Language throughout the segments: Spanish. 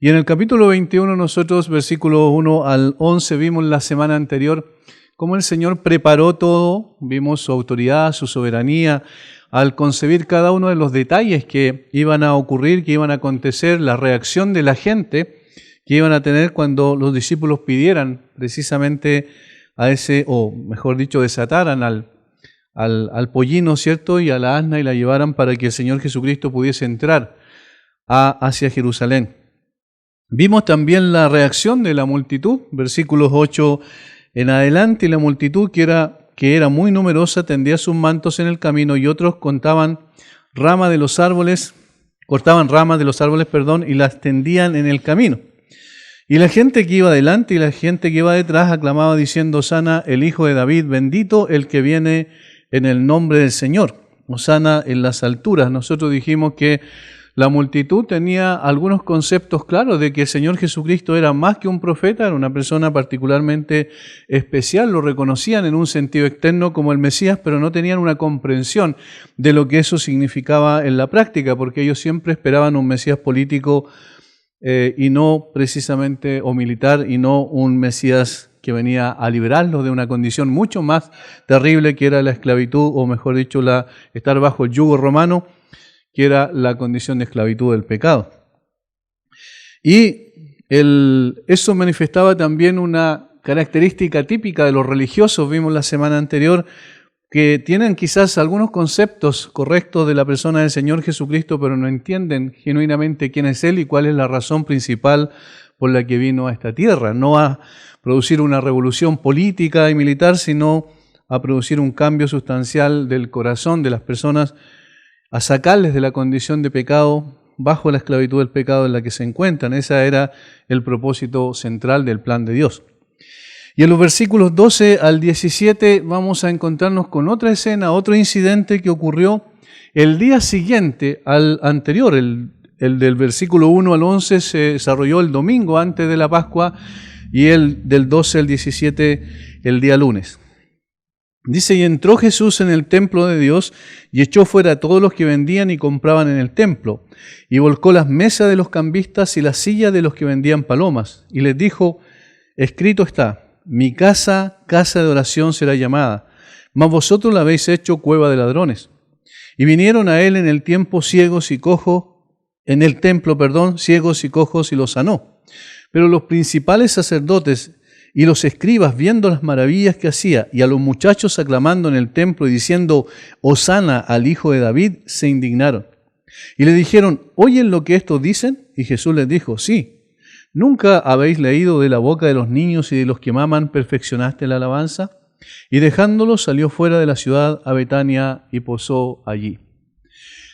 Y en el capítulo 21 nosotros, versículos 1 al 11, vimos la semana anterior cómo el Señor preparó todo, vimos su autoridad, su soberanía, al concebir cada uno de los detalles que iban a ocurrir, que iban a acontecer, la reacción de la gente que iban a tener cuando los discípulos pidieran precisamente a ese, o mejor dicho, desataran al pollino, ¿cierto? Y a la asna y la llevaran para que el Señor Jesucristo pudiese entrar hacia Jerusalén. Vimos también la reacción de la multitud, versículos 8 en adelante, y la multitud que era muy numerosa tendía sus mantos en el camino y otros cortaban ramas de los árboles, y las tendían en el camino. Y la gente que iba adelante y la gente que iba detrás aclamaba diciendo: Hosana, el Hijo de David, bendito el que viene en el nombre del Señor. Hosana en las alturas. Nosotros dijimos que la multitud tenía algunos conceptos claros de que el Señor Jesucristo era más que un profeta, era una persona particularmente especial, lo reconocían en un sentido externo como el Mesías, pero no tenían una comprensión de lo que eso significaba en la práctica, porque ellos siempre esperaban un Mesías político y no precisamente, o militar, y no un Mesías que venía a liberarlos de una condición mucho más terrible que era la esclavitud, o mejor dicho, estar bajo el yugo romano, que era la condición de esclavitud del pecado. Y eso manifestaba también una característica típica de los religiosos, vimos la semana anterior, que tienen quizás algunos conceptos correctos de la persona del Señor Jesucristo, pero no entienden genuinamente quién es Él y cuál es la razón principal por la que vino a esta tierra. No a producir una revolución política y militar, sino a producir un cambio sustancial del corazón de las personas, a sacarles de la condición de pecado, bajo la esclavitud del pecado en la que se encuentran. Ese era el propósito central del plan de Dios. Y en los versículos 12 al 17 vamos a encontrarnos con otra escena, otro incidente que ocurrió el día siguiente al anterior. El del versículo 1 al 11 se desarrolló el domingo antes de la Pascua y el del 12 al 17 el día lunes. Dice: y entró Jesús en el templo de Dios y echó fuera a todos los que vendían y compraban en el templo, y volcó las mesas de los cambistas y las sillas de los que vendían palomas, y les dijo: escrito está, mi casa, casa de oración será llamada, mas vosotros la habéis hecho cueva de ladrones. Y vinieron a él en el templo ciegos y cojos, y los sanó. Pero los principales sacerdotes y los escribas, viendo las maravillas que hacía, y a los muchachos aclamando en el templo y diciendo: Hosana al Hijo de David, se indignaron. Y le dijeron: ¿oyen lo que estos dicen? Y Jesús les dijo: sí. ¿Nunca habéis leído de la boca de los niños y de los que maman perfeccionaste la alabanza? Y dejándolos salió fuera de la ciudad a Betania y posó allí.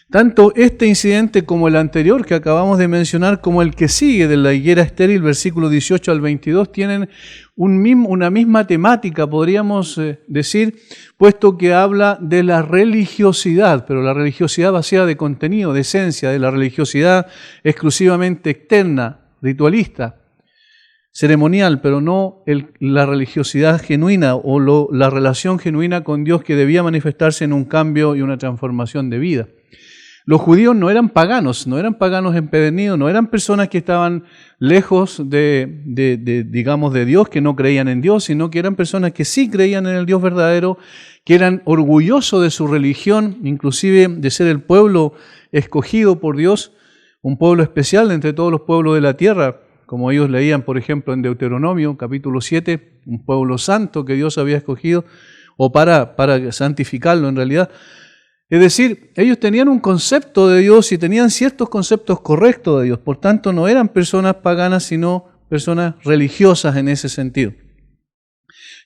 Tanto este incidente como el anterior que acabamos de mencionar, como el que sigue de la higuera estéril, versículos 18 al 22, tienen una misma temática, podríamos decir, puesto que habla de la religiosidad, pero la religiosidad vacía de contenido, de esencia, de la religiosidad exclusivamente externa, ritualista, ceremonial, pero no la religiosidad genuina o la relación genuina con Dios que debía manifestarse en un cambio y una transformación de vida. Los judíos no eran paganos empedernidos, no eran personas que estaban lejos de Dios, que no creían en Dios, sino que eran personas que sí creían en el Dios verdadero, que eran orgullosos de su religión, inclusive de ser el pueblo escogido por Dios, un pueblo especial entre todos los pueblos de la tierra, como ellos leían, por ejemplo, en Deuteronomio, capítulo 7, un pueblo santo que Dios había escogido, o para santificarlo en realidad. Es decir, ellos tenían un concepto de Dios y tenían ciertos conceptos correctos de Dios. Por tanto, no eran personas paganas, sino personas religiosas en ese sentido.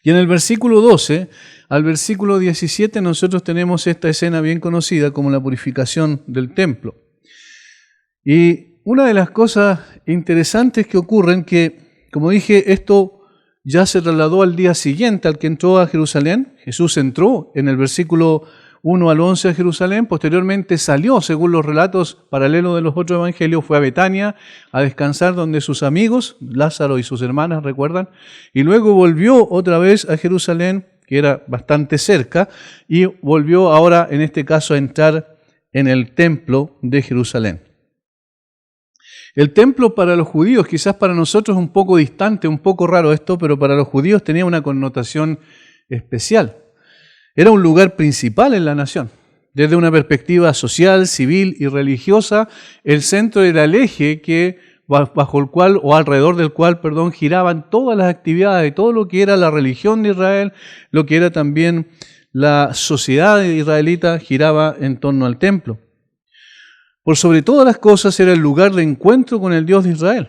Y en el versículo 12 al versículo 17 nosotros tenemos esta escena bien conocida como la purificación del templo. Y una de las cosas interesantes que ocurren que, como dije, esto ya se trasladó al día siguiente al que entró a Jerusalén. Jesús entró en el versículo 1 al 11 a Jerusalén, posteriormente salió, según los relatos paralelos de los otros evangelios, fue a Betania a descansar donde sus amigos, Lázaro y sus hermanas, recuerdan, y luego volvió otra vez a Jerusalén, que era bastante cerca, y volvió ahora, en este caso, a entrar en el templo de Jerusalén. El templo para los judíos, quizás para nosotros un poco distante, un poco raro esto, pero para los judíos tenía una connotación especial. Era un lugar principal en la nación. Desde una perspectiva social, civil y religiosa, el centro era el eje bajo el cual, o alrededor del cual, giraban todas las actividades de todo lo que era la religión de Israel, lo que era también la sociedad israelita, giraba en torno al templo. Por sobre todas las cosas era el lugar de encuentro con el Dios de Israel.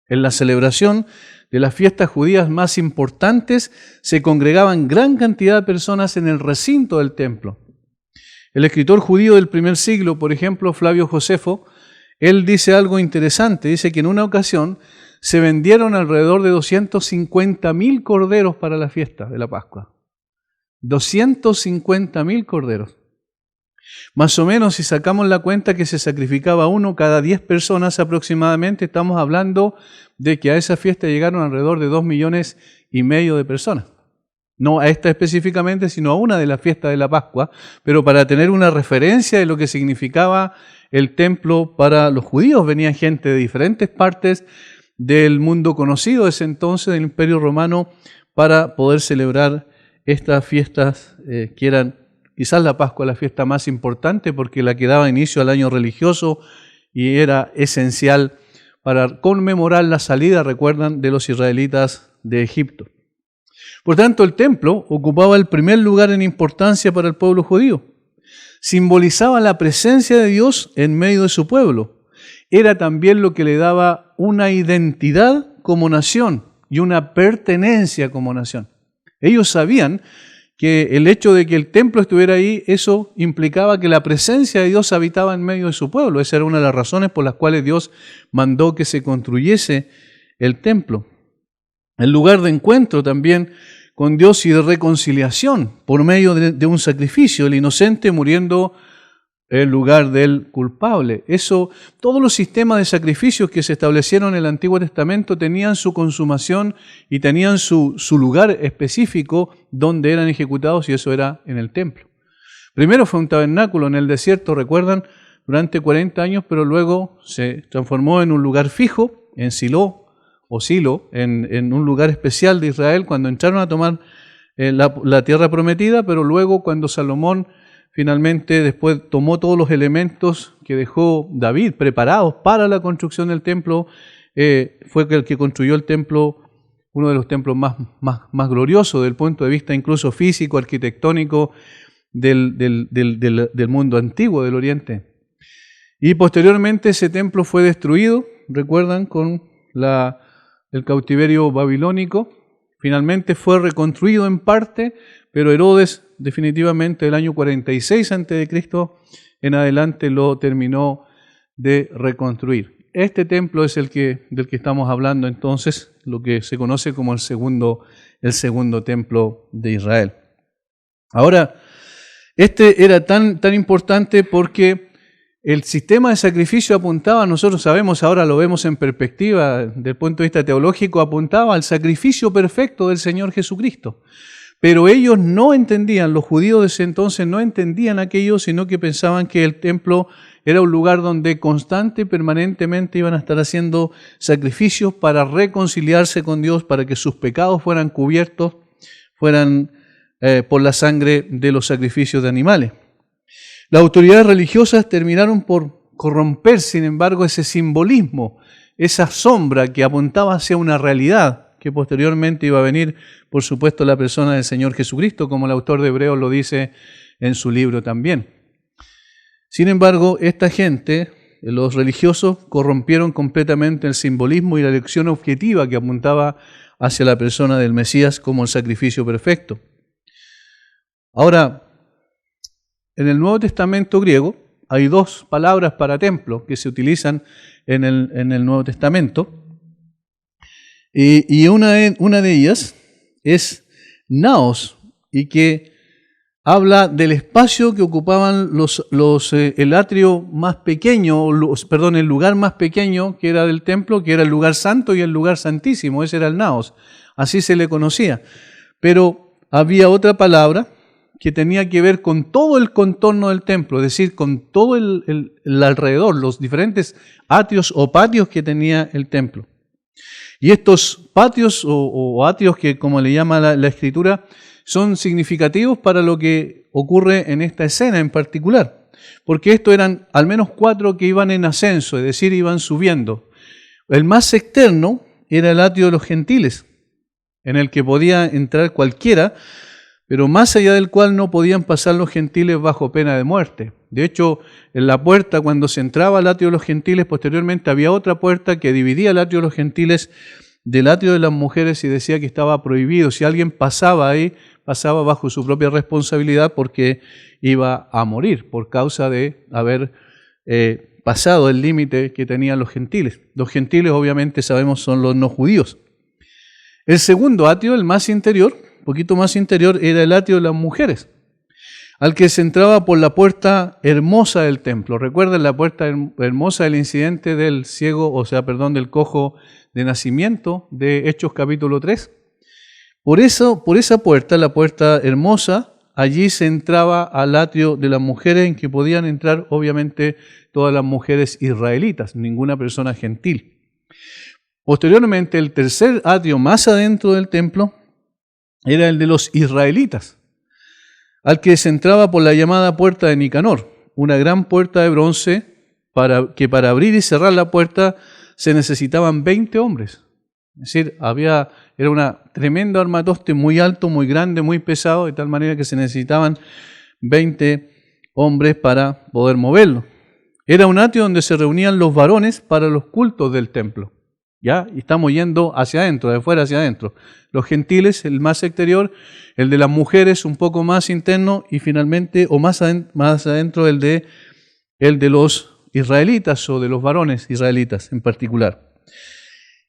En la celebración de las fiestas judías más importantes se congregaban gran cantidad de personas en el recinto del templo. El escritor judío del primer siglo, por ejemplo, Flavio Josefo, él dice algo interesante. Dice que en una ocasión se vendieron alrededor de 250.000 corderos para la fiesta de la Pascua. 250.000 corderos. Más o menos, si sacamos la cuenta que se sacrificaba uno cada 10 personas aproximadamente, estamos hablando de que a esa fiesta llegaron alrededor de 2,5 millones de personas. No a esta específicamente, sino a una de las fiestas de la Pascua, pero para tener una referencia de lo que significaba el templo para los judíos. Venía gente de diferentes partes del mundo conocido de ese entonces, del Imperio Romano, para poder celebrar estas fiestas que eran quizás la Pascua la fiesta más importante porque la que daba inicio al año religioso y era esencial para conmemorar la salida, recuerdan, de los israelitas de Egipto. Por tanto, el templo ocupaba el primer lugar en importancia para el pueblo judío. Simbolizaba la presencia de Dios en medio de su pueblo. Era también lo que le daba una identidad como nación y una pertenencia como nación. Ellos sabían que el hecho de que el templo estuviera ahí, eso implicaba que la presencia de Dios habitaba en medio de su pueblo. Esa era una de las razones por las cuales Dios mandó que se construyese el templo. El lugar de encuentro también con Dios y de reconciliación por medio de un sacrificio, el inocente muriendo en lugar del culpable. Eso, todos los sistemas de sacrificios que se establecieron en el Antiguo Testamento tenían su consumación y tenían su lugar específico donde eran ejecutados, y eso era en el templo. Primero fue un tabernáculo en el desierto, recuerdan, durante 40 años, pero luego se transformó en un lugar fijo, en Silo, en un lugar especial de Israel, cuando entraron a tomar la tierra prometida, pero luego cuando Salomón finalmente después tomó todos los elementos que dejó David preparados para la construcción del templo, fue el que construyó el templo, uno de los templos más gloriosos desde el punto de vista incluso físico, arquitectónico del mundo antiguo, del Oriente. Y posteriormente ese templo fue destruido, recuerdan, con el cautiverio babilónico. Finalmente fue reconstruido en parte, pero Herodes definitivamente el año 46 a.C. en adelante lo terminó de reconstruir. Este templo es del que estamos hablando entonces, lo que se conoce como el segundo templo de Israel. Ahora, este era tan importante porque el sistema de sacrificio apuntaba, nosotros sabemos, ahora lo vemos en perspectiva, desde el punto de vista teológico, apuntaba al sacrificio perfecto del Señor Jesucristo. Pero ellos no entendían, los judíos de ese entonces no entendían aquello, sino que pensaban que el templo era un lugar donde constante y permanentemente iban a estar haciendo sacrificios para reconciliarse con Dios, para que sus pecados fueran cubiertos, fueran por la sangre de los sacrificios de animales. Las autoridades religiosas terminaron por corromper, sin embargo, ese simbolismo, esa sombra que apuntaba hacia una realidad que posteriormente iba a venir, por supuesto, la persona del Señor Jesucristo, como el autor de Hebreos lo dice en su libro también. Sin embargo, esta gente, los religiosos, corrompieron completamente el simbolismo y la lección objetiva que apuntaba hacia la persona del Mesías como el sacrificio perfecto. Ahora, en el Nuevo Testamento griego hay 2 palabras para templo que se utilizan en el Nuevo Testamento. Y una de ellas es naos, y que habla del espacio que ocupaban el atrio más pequeño, el lugar más pequeño que era del templo, que era el lugar santo y el lugar santísimo. Ese era el naos, así se le conocía. Pero había otra palabra que tenía que ver con todo el contorno del templo, es decir, con todo el alrededor, los diferentes atrios o patios que tenía el templo. Y estos patios o atrios, que como le llama la Escritura, son significativos para lo que ocurre en esta escena en particular, porque estos eran al menos 4 que iban en ascenso, es decir, iban subiendo. El más externo era el atrio de los gentiles, en el que podía entrar cualquiera, pero más allá del cual no podían pasar los gentiles bajo pena de muerte. De hecho, en la puerta, cuando se entraba al atrio de los gentiles, posteriormente había otra puerta que dividía el atrio de los gentiles del atrio de las mujeres y decía que estaba prohibido. Si alguien pasaba ahí, pasaba bajo su propia responsabilidad porque iba a morir por causa de haber pasado el límite que tenían los gentiles. Los gentiles, obviamente, sabemos, son los no judíos. El segundo atrio, el más interior, un poquito más interior, era el atrio de las mujeres, al que se entraba por la puerta hermosa del templo. Recuerden la puerta hermosa del incidente del ciego, del cojo de nacimiento de Hechos capítulo 3. Por esa puerta, la puerta hermosa, allí se entraba al atrio de las mujeres, en que podían entrar obviamente todas las mujeres israelitas, ninguna persona gentil. Posteriormente, el tercer atrio más adentro del templo era el de los israelitas, al que se entraba por la llamada puerta de Nicanor, una gran puerta de bronce que para abrir y cerrar la puerta se necesitaban 20 hombres. Es decir, era una tremenda armatoste muy alto, muy grande, muy pesado, de tal manera que se necesitaban 20 hombres para poder moverlo. Era un atrio donde se reunían los varones para los cultos del templo. ¿Ya? Y estamos yendo hacia adentro, de fuera hacia adentro. Los gentiles, el más exterior, el de las mujeres, un poco más interno, y finalmente, o más adentro, el de los israelitas o de los varones israelitas en particular.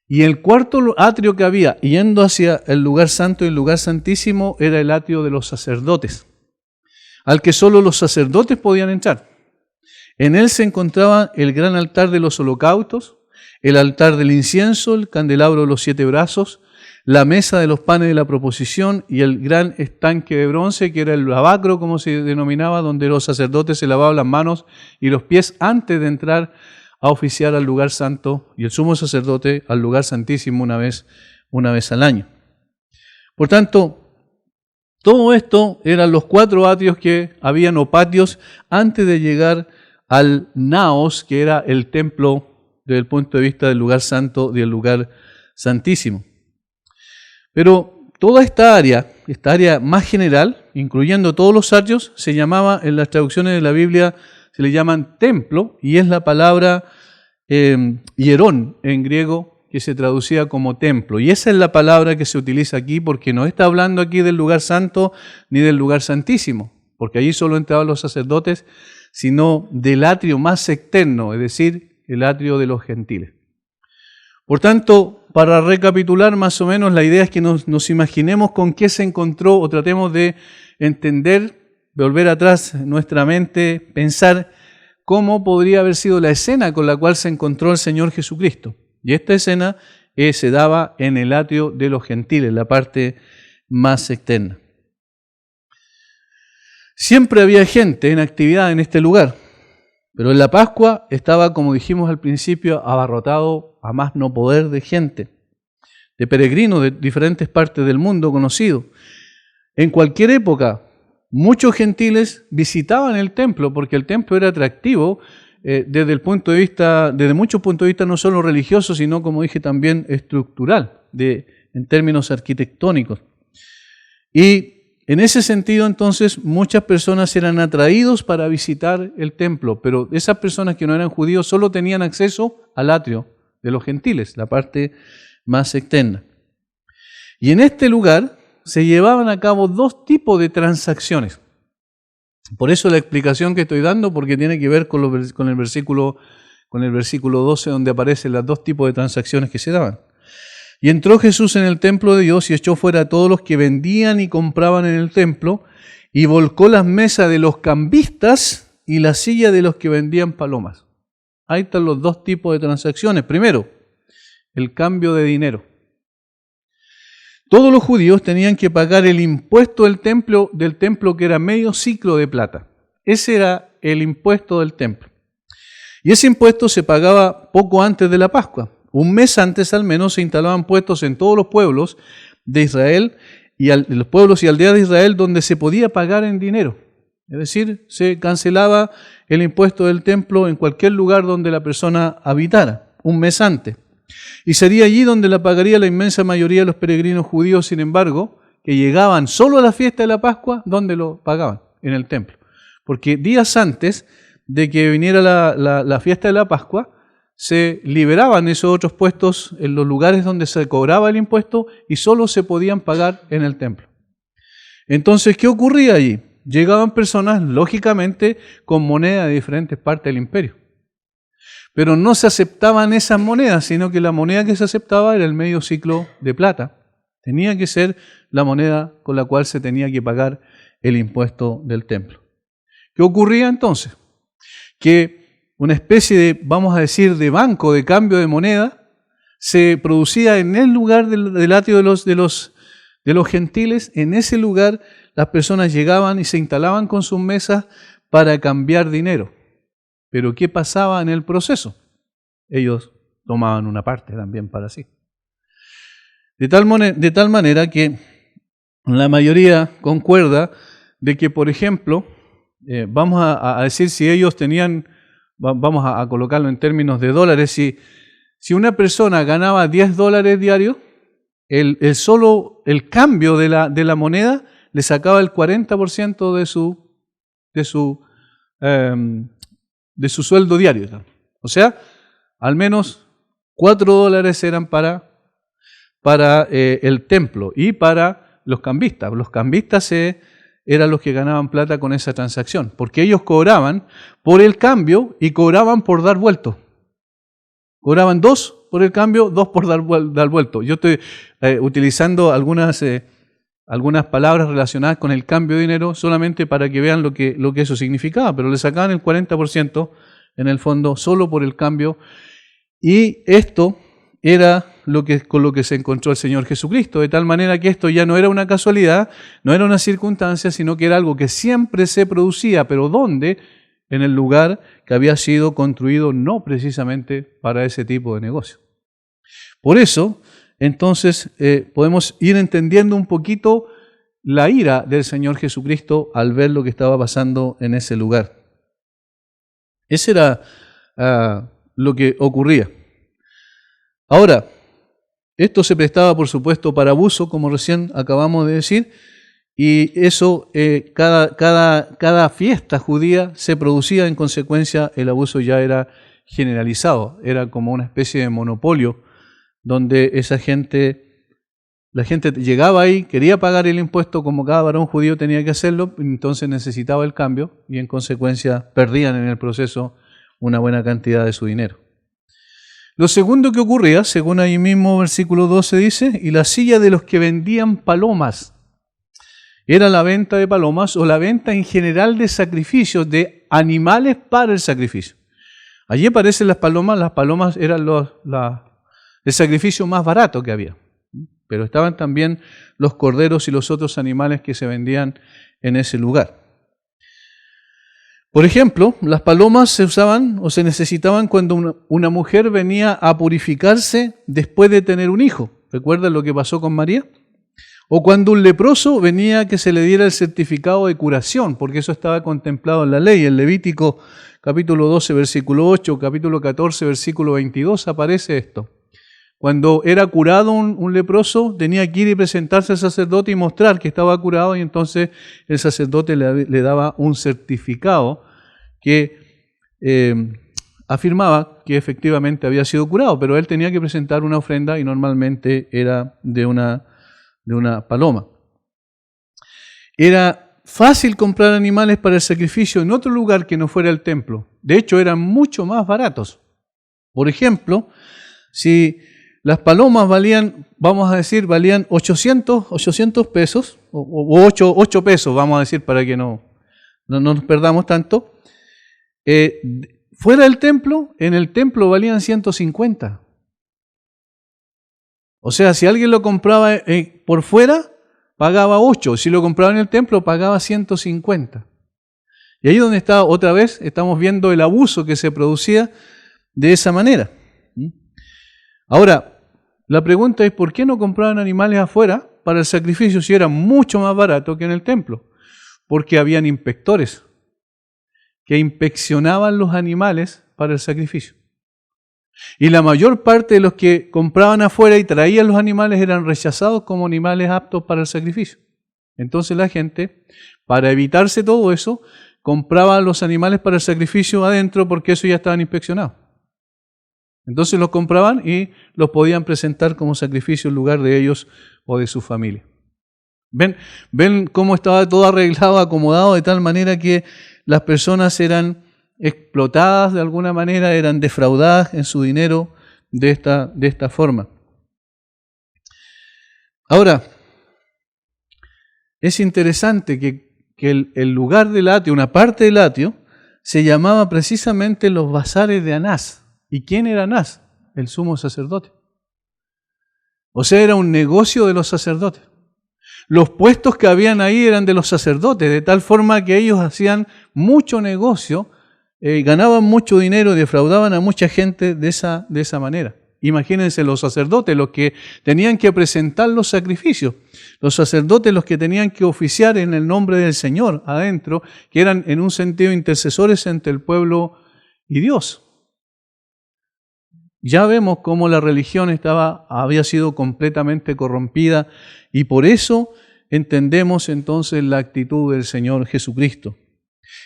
Y el cuarto atrio que había, yendo hacia el lugar santo y el lugar santísimo, era el atrio de los sacerdotes, al que solo los sacerdotes podían entrar. En él se encontraba el gran altar de los holocaustos, el altar del incienso, el candelabro de los 7 brazos, la mesa de los panes de la proposición y el gran estanque de bronce, que era el lavacro, como se denominaba, donde los sacerdotes se lavaban las manos y los pies antes de entrar a oficiar al lugar santo, y el sumo sacerdote al lugar santísimo una vez al año. Por tanto, todo esto eran los 4 atrios que habían, o patios, antes de llegar al naos, que era el templo desde el punto de vista del lugar santo y del lugar santísimo. Pero toda esta área más general, incluyendo todos los atrios, se llamaba, en las traducciones de la Biblia, se le llaman templo, y es la palabra hierón en griego, que se traducía como templo. Y esa es la palabra que se utiliza aquí, porque no está hablando aquí del lugar santo ni del lugar santísimo, porque allí solo entraban los sacerdotes, sino del atrio más externo, es decir, el atrio de los gentiles. Por tanto, para recapitular más o menos, la idea es que nos imaginemos con qué se encontró, o tratemos de entender, volver atrás en nuestra mente, pensar cómo podría haber sido la escena con la cual se encontró el Señor Jesucristo. Y esta escena se daba en el atrio de los gentiles, la parte más externa. Siempre había gente en actividad en este lugar, pero en la Pascua estaba, como dijimos al principio, abarrotado a más no poder de gente, de peregrinos de diferentes partes del mundo conocido. En cualquier época, muchos gentiles visitaban el templo, porque el templo era atractivo desde muchos puntos de vista, no solo religioso, sino, como dije, también estructural, en términos arquitectónicos. Y en ese sentido, entonces, muchas personas eran atraídos para visitar el templo, pero esas personas que no eran judíos solo tenían acceso al atrio de los gentiles, la parte más externa. Y en este lugar se llevaban a cabo 2 tipos de transacciones. Por eso la explicación que estoy dando, porque tiene que ver con el versículo 12, donde aparecen los 2 tipos de transacciones que se daban. Y entró Jesús en el templo de Dios y echó fuera a todos los que vendían y compraban en el templo, y volcó las mesas de los cambistas y la silla de los que vendían palomas. Ahí están los 2 tipos de transacciones. Primero, el cambio de dinero. todos los judíos tenían que pagar el impuesto del templo que era medio ciclo de plata. Ese era el impuesto del templo. Y ese impuesto se pagaba poco antes de la Pascua. Un mes antes al menos se instalaban puestos en todos los pueblos de Israel y los pueblos y aldeas de Israel donde se podía pagar en dinero. Es decir, se cancelaba el impuesto del templo en cualquier lugar donde la persona habitara, un mes antes. Y sería allí donde la pagaría la inmensa mayoría de los peregrinos judíos, sin embargo, que llegaban solo a la fiesta de la Pascua, donde lo pagaban, en el templo. Porque días antes de que viniera la fiesta de la Pascua, se liberaban esos otros puestos en los lugares donde se cobraba el impuesto y solo se podían pagar en el templo. Entonces, ¿qué ocurría allí? Llegaban personas, lógicamente, con moneda de diferentes partes del imperio. Pero no se aceptaban esas monedas, sino que la moneda que se aceptaba era el medio ciclo de plata. Tenía que ser la moneda con la cual se tenía que pagar el impuesto del templo. ¿Qué ocurría entonces? Que una especie de, vamos a decir, de banco de cambio de moneda se producía en el lugar del atrio de los gentiles. En ese lugar las personas llegaban y se instalaban con sus mesas para cambiar dinero. Pero ¿qué pasaba en el proceso? Ellos tomaban una parte también para sí. De tal manera que la mayoría concuerda de que, por ejemplo, vamos a decir si ellos tenían, vamos a colocarlo en términos de dólares, si una persona ganaba $10 diarios, el cambio de la moneda le sacaba el 40% de su sueldo diario. O sea, al menos $4 eran para el templo y para los cambistas. Los cambistas eran los que ganaban plata con esa transacción, porque ellos cobraban por el cambio y cobraban por dar vuelto. Cobraban 2 por el cambio, 2 por dar vuelto. Yo estoy utilizando algunas palabras relacionadas con el cambio de dinero solamente para que vean lo que eso significaba, pero le sacaban el 40% en el fondo solo por el cambio. Y esto era con lo que se encontró el Señor Jesucristo, de tal manera que esto ya no era una casualidad, no era una circunstancia, sino que era algo que siempre se producía, pero ¿dónde? En el lugar que había sido construido no precisamente para ese tipo de negocio. Por eso, entonces, podemos ir entendiendo un poquito la ira del Señor Jesucristo al ver lo que estaba pasando en ese lugar. Ese era lo que ocurría. Ahora, esto se prestaba, por supuesto, para abuso, como recién acabamos de decir, y eso, cada fiesta judía se producía, en consecuencia, el abuso ya era generalizado, era como una especie de monopolio, donde la gente llegaba ahí, quería pagar el impuesto como cada varón judío tenía que hacerlo, entonces necesitaba el cambio y en consecuencia perdían en el proceso una buena cantidad de su dinero. Lo segundo que ocurría, según ahí mismo versículo 12 dice, y la silla de los que vendían palomas. Era la venta de palomas o la venta en general de sacrificios, de animales para el sacrificio. Allí aparecen las palomas eran el sacrificio más barato que había. Pero estaban también los corderos y los otros animales que se vendían en ese lugar. Por ejemplo, las palomas se usaban o se necesitaban cuando una mujer venía a purificarse después de tener un hijo. ¿Recuerdan lo que pasó con María? O cuando un leproso venía que se le diera el certificado de curación, porque eso estaba contemplado en la ley. En Levítico capítulo 12, versículo 8, capítulo 14, versículo 22 aparece esto. Cuando era curado un leproso, tenía que ir y presentarse al sacerdote y mostrar que estaba curado, y entonces el sacerdote le daba un certificado que afirmaba que efectivamente había sido curado, pero él tenía que presentar una ofrenda y normalmente era de una paloma. Era fácil comprar animales para el sacrificio en otro lugar que no fuera el templo. De hecho, eran mucho más baratos. Por ejemplo, si las palomas valían 800 pesos, o 8 pesos, vamos a decir, para que no nos perdamos tanto. Fuera del templo, en el templo valían 150. O sea, si alguien lo compraba por fuera, pagaba 8. Si lo compraba en el templo, pagaba 150. Y ahí es donde está, otra vez, estamos viendo el abuso que se producía de esa manera. Ahora, la pregunta es, ¿por qué no compraban animales afuera para el sacrificio si era mucho más barato que en el templo? Porque habían inspectores que inspeccionaban los animales para el sacrificio. Y la mayor parte de los que compraban afuera y traían los animales eran rechazados como animales aptos para el sacrificio. Entonces la gente, para evitarse todo eso, compraba los animales para el sacrificio adentro porque eso ya estaban inspeccionados. Entonces los compraban y los podían presentar como sacrificio en lugar de ellos o de su familia. ¿Ven cómo estaba todo arreglado, acomodado de tal manera que las personas eran explotadas de alguna manera, eran defraudadas en su dinero de esta forma? Ahora, es interesante que el lugar del atrio, una parte del atrio, se llamaba precisamente los bazares de Anás. ¿Y quién era Anás? El sumo sacerdote. O sea, era un negocio de los sacerdotes. Los puestos que habían ahí eran de los sacerdotes, de tal forma que ellos hacían mucho negocio, ganaban mucho dinero, defraudaban a mucha gente de esa manera. Imagínense los sacerdotes, los que tenían que presentar los sacrificios, los sacerdotes los que tenían que oficiar en el nombre del Señor adentro, que eran en un sentido intercesores entre el pueblo y Dios. Ya vemos cómo la religión había sido completamente corrompida y por eso entendemos entonces la actitud del Señor Jesucristo.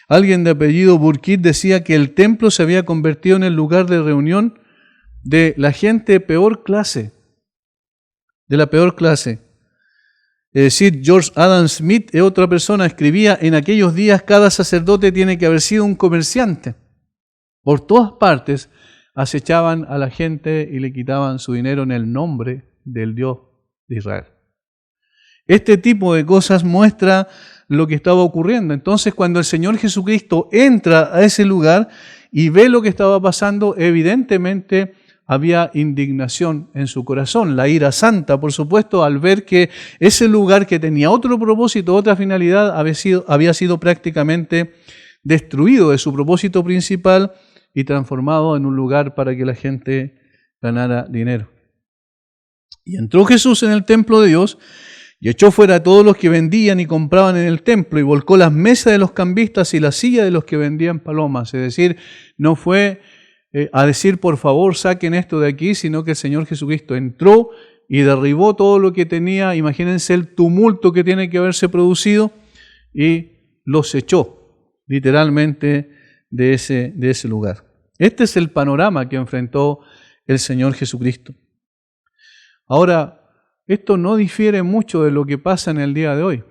Alguien de apellido Burkitt decía que el templo se había convertido en el lugar de reunión de la gente de peor clase, de la peor clase. Es decir, George Adam Smith, otra persona, escribía: en aquellos días cada sacerdote tiene que haber sido un comerciante. Por todas partes acechaban a la gente y le quitaban su dinero en el nombre del Dios de Israel. Este tipo de cosas muestra lo que estaba ocurriendo. Entonces, cuando el Señor Jesucristo entra a ese lugar y ve lo que estaba pasando, evidentemente había indignación en su corazón, la ira santa, por supuesto, al ver que ese lugar que tenía otro propósito, otra finalidad, había sido prácticamente destruido de su propósito principal y transformado en un lugar para que la gente ganara dinero. Y entró Jesús en el templo de Dios y echó fuera a todos los que vendían y compraban en el templo y volcó las mesas de los cambistas y las sillas de los que vendían palomas. Es decir, no fue a decir por favor saquen esto de aquí, sino que el Señor Jesucristo entró y derribó todo lo que tenía. Imagínense el tumulto que tiene que haberse producido y los echó literalmente de ese lugar. Este es el panorama que enfrentó el Señor Jesucristo. Ahora, esto no difiere mucho de lo que pasa en el día de hoy.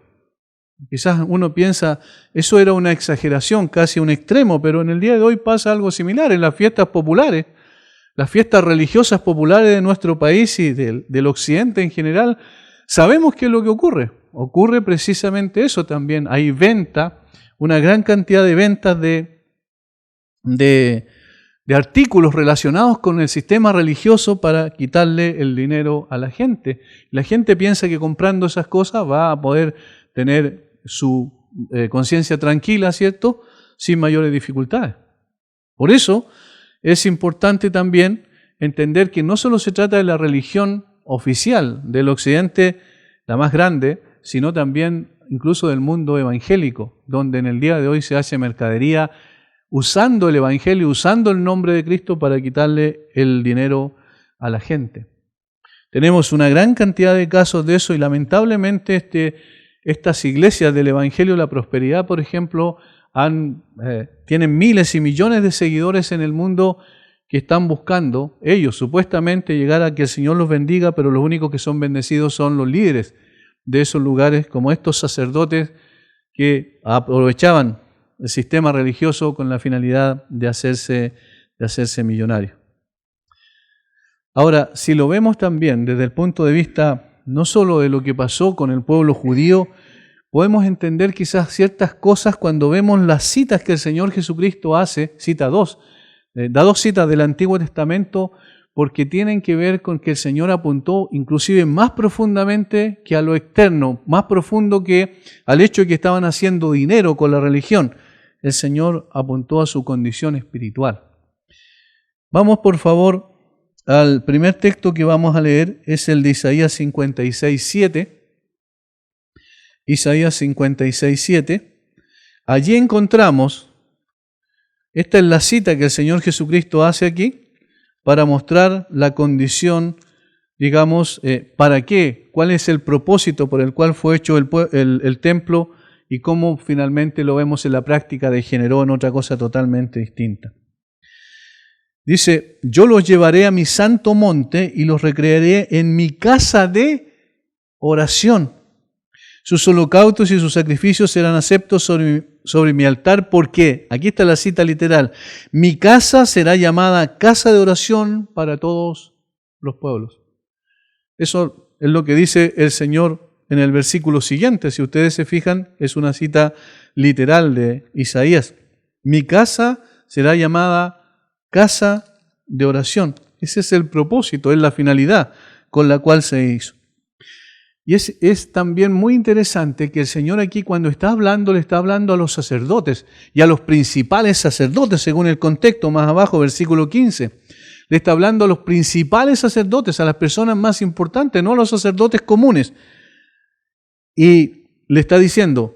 Quizás uno piensa, eso era una exageración, casi un extremo, pero en el día de hoy pasa algo similar. En las fiestas populares, las fiestas religiosas populares de nuestro país y del occidente en general, sabemos qué es lo que ocurre. Ocurre precisamente eso también. Hay venta, una gran cantidad de ventas de artículos relacionados con el sistema religioso para quitarle el dinero a la gente. La gente piensa que comprando esas cosas va a poder tener su conciencia tranquila, ¿cierto?, sin mayores dificultades. Por eso es importante también entender que no solo se trata de la religión oficial del occidente, la más grande, sino también incluso del mundo evangélico, donde en el día de hoy se hace mercadería usando el Evangelio, usando el nombre de Cristo para quitarle el dinero a la gente. Tenemos una gran cantidad de casos de eso y lamentablemente estas iglesias del Evangelio de la Prosperidad, por ejemplo, tienen miles y millones de seguidores en el mundo que están buscando, ellos supuestamente, llegar a que el Señor los bendiga, pero los únicos que son bendecidos son los líderes de esos lugares, como estos sacerdotes que aprovechaban el sistema religioso con la finalidad de hacerse millonario. Ahora, si lo vemos también desde el punto de vista no solo de lo que pasó con el pueblo judío, podemos entender quizás ciertas cosas cuando vemos las citas que el Señor Jesucristo hace, da dos citas del Antiguo Testamento porque tienen que ver con que el Señor apuntó inclusive más profundamente que a lo externo, más profundo que al hecho de que estaban haciendo dinero con la religión. El Señor apuntó a su condición espiritual. Vamos por favor al primer texto que vamos a leer, es el de Isaías 56:7. Isaías 56:7. Allí encontramos, esta es la cita que el Señor Jesucristo hace aquí, para mostrar la condición, digamos, ¿para qué? ¿Cuál es el propósito por el cual fue hecho el templo y cómo finalmente lo vemos en la práctica degeneró en otra cosa totalmente distinta? Dice, yo los llevaré a mi santo monte y los recrearé en mi casa de oración. Sus holocaustos y sus sacrificios serán aceptos sobre mi altar, porque, aquí está la cita literal, mi casa será llamada casa de oración para todos los pueblos. Eso es lo que dice el Señor en el versículo siguiente. Si ustedes se fijan, es una cita literal de Isaías. Mi casa será llamada casa de oración. Ese es el propósito, es la finalidad con la cual se hizo. Y es también muy interesante que el Señor aquí cuando está hablando, le está hablando a los sacerdotes y a los principales sacerdotes, según el contexto más abajo, versículo 15. Le está hablando a los principales sacerdotes, a las personas más importantes, no a los sacerdotes comunes. Y le está diciendo,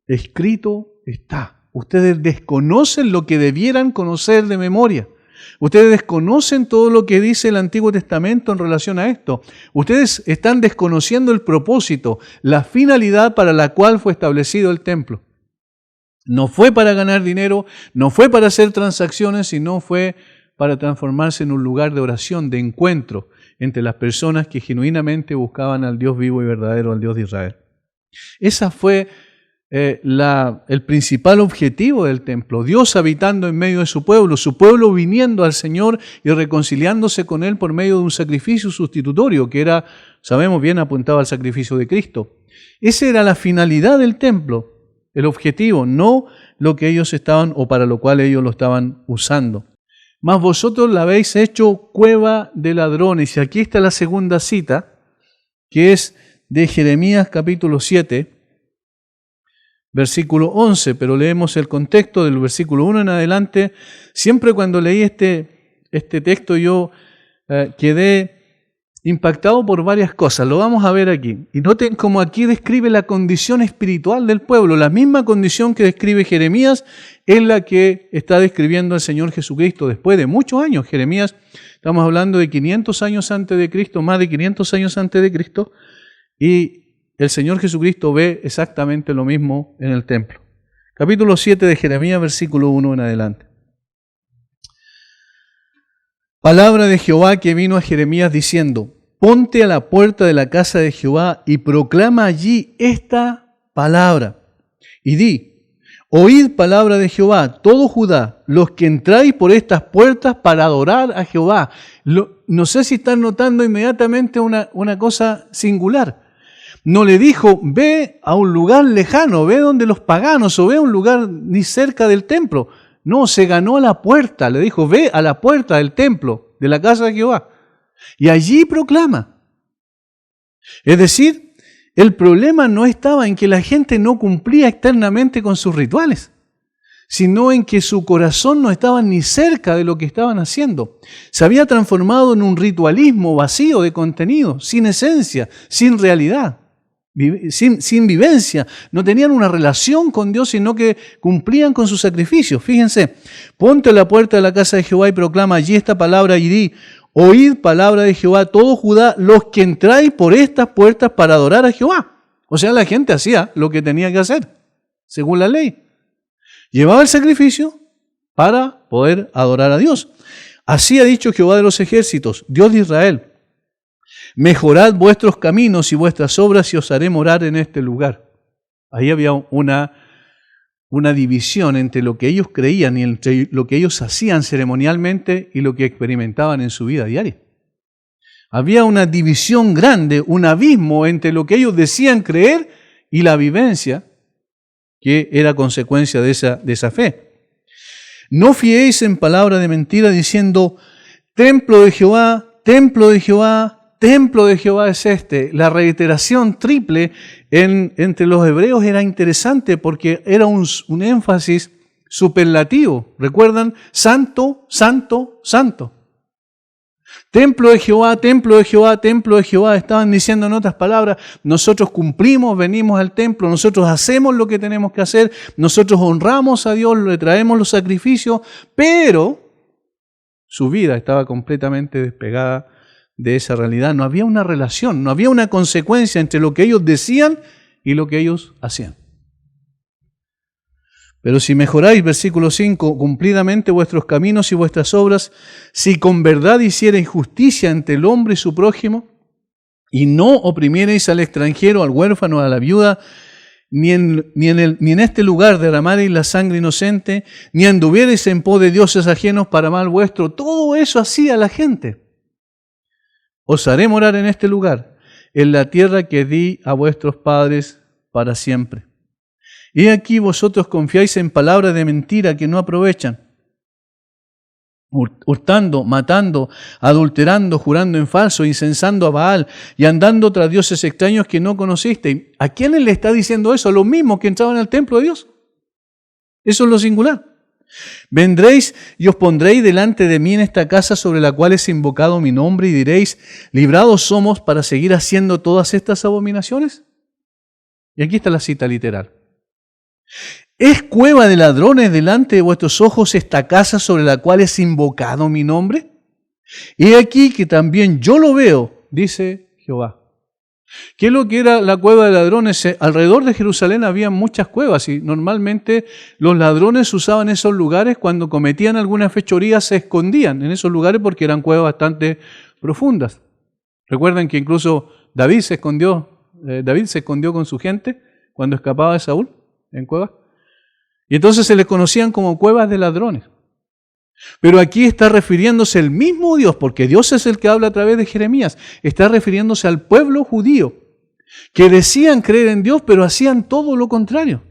escrito está. Ustedes desconocen lo que debieran conocer de memoria. Ustedes desconocen todo lo que dice el Antiguo Testamento en relación a esto. Ustedes están desconociendo el propósito, la finalidad para la cual fue establecido el templo. No fue para ganar dinero, no fue para hacer transacciones, sino fue para transformarse en un lugar de oración, de encuentro entre las personas que genuinamente buscaban al Dios vivo y verdadero, al Dios de Israel. Esa fue el principal objetivo del templo, Dios habitando en medio de su pueblo viniendo al Señor y reconciliándose con Él por medio de un sacrificio sustitutorio que era, sabemos bien, apuntado al sacrificio de Cristo. Esa era la finalidad del templo, el objetivo, no lo que ellos estaban o para lo cual ellos lo estaban usando. Mas vosotros la habéis hecho cueva de ladrones. Y aquí está la segunda cita, que es de Jeremías capítulo 7, versículo 11, pero leemos el contexto del versículo 1 en adelante. Siempre cuando leí este texto yo quedé impactado por varias cosas. Lo vamos a ver aquí. Y noten cómo aquí describe la condición espiritual del pueblo. La misma condición que describe Jeremías es la que está describiendo el Señor Jesucristo después de muchos años. Jeremías, estamos hablando de 500 años antes de Cristo, más de 500 años antes de Cristo, y el Señor Jesucristo ve exactamente lo mismo en el templo. Capítulo 7 de Jeremías, versículo 1 en adelante. Palabra de Jehová que vino a Jeremías diciendo, ponte a la puerta de la casa de Jehová y proclama allí esta palabra. Y di, oíd palabra de Jehová, todo Judá, los que entráis por estas puertas para adorar a Jehová. No sé si están notando inmediatamente una cosa singular. No le dijo, ve a un lugar lejano, ve donde los paganos, o ve a un lugar ni cerca del templo. No, se ganó a la puerta, le dijo, ve a la puerta del templo, de la casa de Jehová, y allí proclama. Es decir, el problema no estaba en que la gente no cumplía externamente con sus rituales, sino en que su corazón no estaba ni cerca de lo que estaban haciendo. Se había transformado en un ritualismo vacío de contenido, sin esencia, sin realidad. Sin vivencia, no tenían una relación con Dios, sino que cumplían con sus sacrificios. Fíjense, ponte a la puerta de la casa de Jehová y proclama allí esta palabra y di, oíd palabra de Jehová, todo Judá, los que entráis por estas puertas para adorar a Jehová. O sea, la gente hacía lo que tenía que hacer, según la ley. Llevaba el sacrificio para poder adorar a Dios. Así ha dicho Jehová de los ejércitos, Dios de Israel. Mejorad vuestros caminos y vuestras obras y os haré morar en este lugar. Ahí había una división entre lo que ellos creían y entre lo que ellos hacían ceremonialmente y lo que experimentaban en su vida diaria. Había una división grande, un abismo entre lo que ellos decían creer y la vivencia que era consecuencia de esa fe. No fiéis en palabra de mentira diciendo, Templo de Jehová, templo de Jehová, templo de Jehová es este. La reiteración triple entre los hebreos era interesante porque era un énfasis superlativo. ¿Recuerdan? Santo, santo, santo. Templo de Jehová, templo de Jehová, templo de Jehová. Estaban diciendo en otras palabras, nosotros cumplimos, venimos al templo, nosotros hacemos lo que tenemos que hacer, nosotros honramos a Dios, le traemos los sacrificios, pero su vida estaba completamente despegada de esa realidad. No había una relación, no había una consecuencia entre lo que ellos decían y lo que ellos hacían. Pero si mejoráis, versículo 5, cumplidamente vuestros caminos y vuestras obras, si con verdad hiciereis justicia entre el hombre y su prójimo, y no oprimiereis al extranjero, al huérfano, a la viuda, ni en este lugar derramareis la sangre inocente, ni anduviereis en pos de dioses ajenos para mal vuestro, todo eso hacía la gente. Os haré morar en este lugar, en la tierra que di a vuestros padres para siempre. Y aquí vosotros confiáis en palabras de mentira que no aprovechan, hurtando, matando, adulterando, jurando en falso, incensando a Baal y andando tras dioses extraños que no conocisteis. ¿A quiénes le está diciendo eso? A los mismos que entraban al templo de Dios. Eso es lo singular. Vendréis y os pondréis delante de mí en esta casa sobre la cual es invocado mi nombre y diréis, librados somos para seguir haciendo todas estas abominaciones. Y aquí está la cita literal. ¿Es cueva de ladrones delante de vuestros ojos esta casa sobre la cual es invocado mi nombre? Y aquí que también yo lo veo, dice Jehová. ¿Qué es lo que era la cueva de ladrones? Alrededor de Jerusalén había muchas cuevas y normalmente los ladrones usaban esos lugares cuando cometían alguna fechoría, se escondían en esos lugares porque eran cuevas bastante profundas. Recuerden que incluso David se escondió con su gente cuando escapaba de Saúl en cuevas. Y entonces se les conocían como cuevas de ladrones. Pero aquí está refiriéndose el mismo Dios, porque Dios es el que habla a través de Jeremías, está refiriéndose al pueblo judío, que decían creer en Dios, pero hacían todo lo contrario,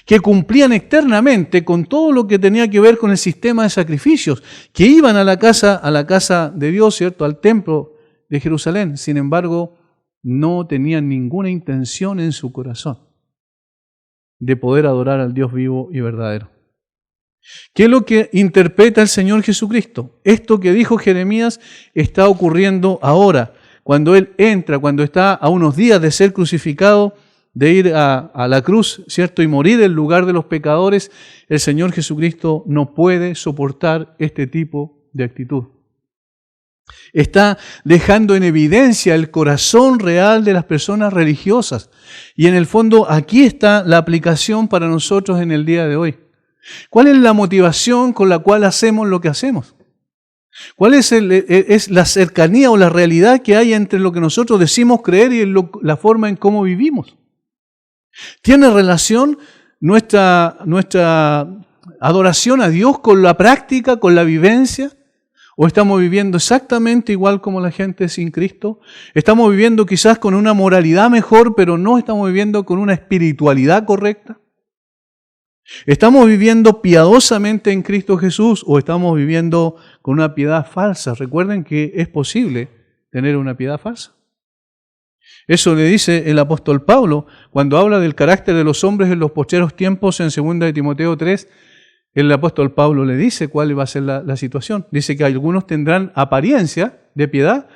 que cumplían externamente con todo lo que tenía que ver con el sistema de sacrificios, que iban a la casa de Dios, ¿cierto?, al templo de Jerusalén. Sin embargo, no tenían ninguna intención en su corazón de poder adorar al Dios vivo y verdadero. ¿Qué es lo que interpreta el Señor Jesucristo? Esto que dijo Jeremías está ocurriendo ahora, cuando Él entra, cuando está a unos días de ser crucificado, de ir a la cruz, ¿cierto?, y morir en lugar de los pecadores. El Señor Jesucristo no puede soportar este tipo de actitud. Está dejando en evidencia el corazón real de las personas religiosas. Y en el fondo aquí está la aplicación para nosotros en el día de hoy. ¿Cuál es la motivación con la cual hacemos lo que hacemos? ¿Cuál es la cercanía o la realidad que hay entre lo que nosotros decimos creer y la forma en cómo vivimos? ¿Tiene relación nuestra adoración a Dios con la práctica, con la vivencia? ¿O estamos viviendo exactamente igual como la gente sin Cristo? ¿Estamos viviendo quizás con una moralidad mejor, pero no estamos viviendo con una espiritualidad correcta? ¿Estamos viviendo piadosamente en Cristo Jesús o estamos viviendo con una piedad falsa? Recuerden que es posible tener una piedad falsa. Eso le dice el apóstol Pablo cuando habla del carácter de los hombres en los postreros tiempos en 2 de Timoteo 3. El apóstol Pablo le dice cuál va a ser la situación. Dice que algunos tendrán apariencia de piedad,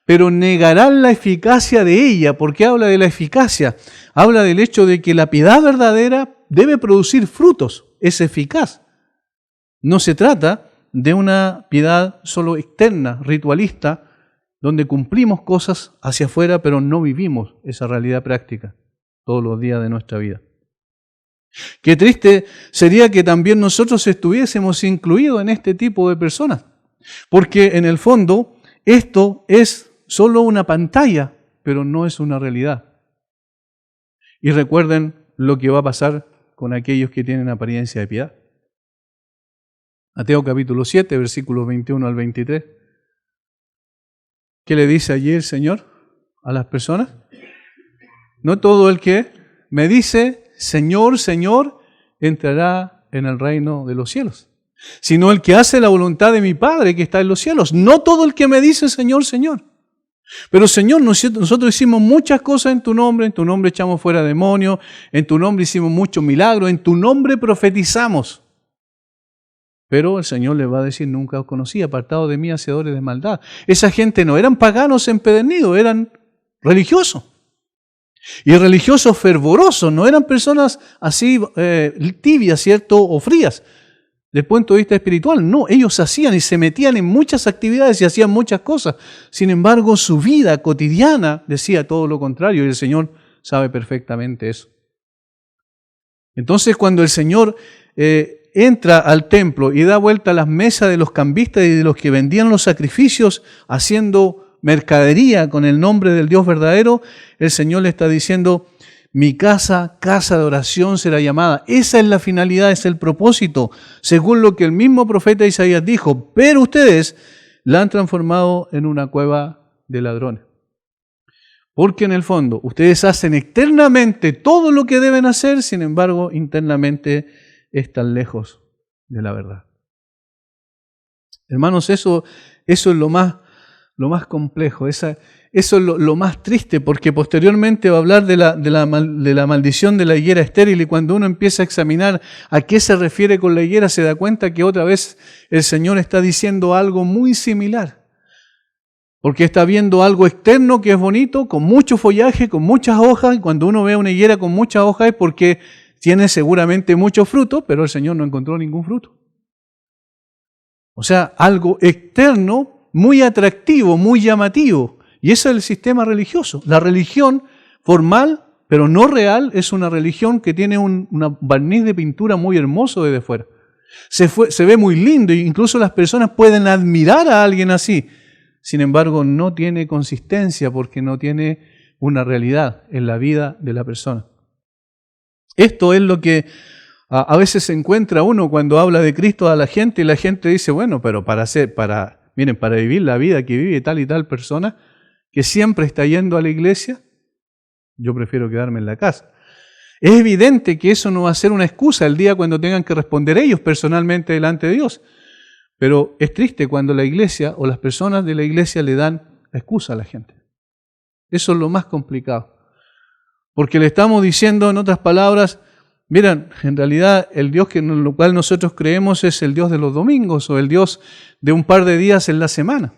pero negarán la eficacia de ella. ¿Por qué habla de la eficacia? Habla del hecho de que la piedad verdadera debe producir frutos, es eficaz. No se trata de una piedad solo externa, ritualista, donde cumplimos cosas hacia afuera, pero no vivimos esa realidad práctica todos los días de nuestra vida. Qué triste sería que también nosotros estuviésemos incluidos en este tipo de personas, porque en el fondo esto es solo una pantalla, pero no es una realidad. Y recuerden lo que va a pasar con aquellos que tienen apariencia de piedad. Mateo capítulo 7, versículos 21 al 23. ¿Qué le dice allí el Señor a las personas? No todo el que me dice Señor, Señor, entrará en el reino de los cielos, sino el que hace la voluntad de mi Padre que está en los cielos. No todo el que me dice Señor, Señor. Pero Señor, nosotros hicimos muchas cosas en tu nombre echamos fuera demonios, en tu nombre hicimos muchos milagros, en tu nombre profetizamos. Pero el Señor les va a decir, nunca os conocí, apartados de mí, hacedores de maldad. Esa gente no eran paganos empedernidos, eran religiosos. Y religiosos fervorosos, no eran personas así tibias, ¿cierto? O frías, desde el punto de vista espiritual. No, ellos hacían y se metían en muchas actividades y hacían muchas cosas. Sin embargo, su vida cotidiana decía todo lo contrario y el Señor sabe perfectamente eso. Entonces, cuando el Señor entra al templo y da vuelta a las mesas de los cambistas y de los que vendían los sacrificios haciendo mercadería con el nombre del Dios verdadero, el Señor le está diciendo, mi casa, casa de oración será llamada. Esa es la finalidad, es el propósito, según lo que el mismo profeta Isaías dijo, pero ustedes la han transformado en una cueva de ladrones. Porque en el fondo, ustedes hacen externamente todo lo que deben hacer, sin embargo, internamente están lejos de la verdad. Hermanos, eso es lo más complejo, eso es lo más triste, porque posteriormente va a hablar de la maldición de la higuera estéril, y cuando uno empieza a examinar a qué se refiere con la higuera, se da cuenta que otra vez el Señor está diciendo algo muy similar. Porque está viendo algo externo que es bonito, con mucho follaje, con muchas hojas, y cuando uno ve una higuera con muchas hojas es porque tiene seguramente mucho fruto, pero el Señor no encontró ningún fruto. O sea, algo externo, muy atractivo, muy llamativo. Y ese es el sistema religioso. La religión formal, pero no real, es una religión que tiene un barniz de pintura muy hermoso desde fuera. Se ve muy lindo e incluso las personas pueden admirar a alguien así. Sin embargo, no tiene consistencia porque no tiene una realidad en la vida de la persona. Esto es lo que a veces se encuentra uno cuando habla de Cristo a la gente y la gente dice, bueno, pero para vivir la vida que vive tal y tal persona que siempre está yendo a la iglesia, yo prefiero quedarme en la casa. Es evidente que eso no va a ser una excusa el día cuando tengan que responder ellos personalmente delante de Dios. Pero es triste cuando la iglesia o las personas de la iglesia le dan la excusa a la gente. Eso es lo más complicado. Porque le estamos diciendo, en otras palabras, miren, en realidad el Dios en lo cual nosotros creemos es el Dios de los domingos o el Dios de un par de días en la semana.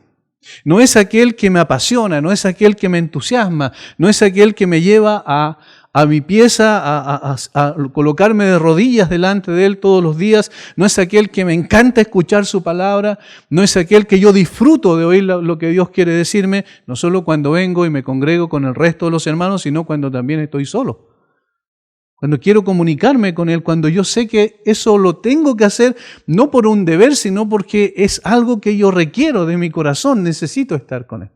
No es aquel que me apasiona, no es aquel que me entusiasma, no es aquel que me lleva a mi pieza, a colocarme de rodillas delante de Él todos los días, no es aquel que me encanta escuchar su palabra, no es aquel que yo disfruto de oír lo que Dios quiere decirme, no solo cuando vengo y me congrego con el resto de los hermanos, sino cuando también estoy solo. Cuando quiero comunicarme con Él, cuando yo sé que eso lo tengo que hacer, no por un deber, sino porque es algo que yo requiero de mi corazón, necesito estar con Él.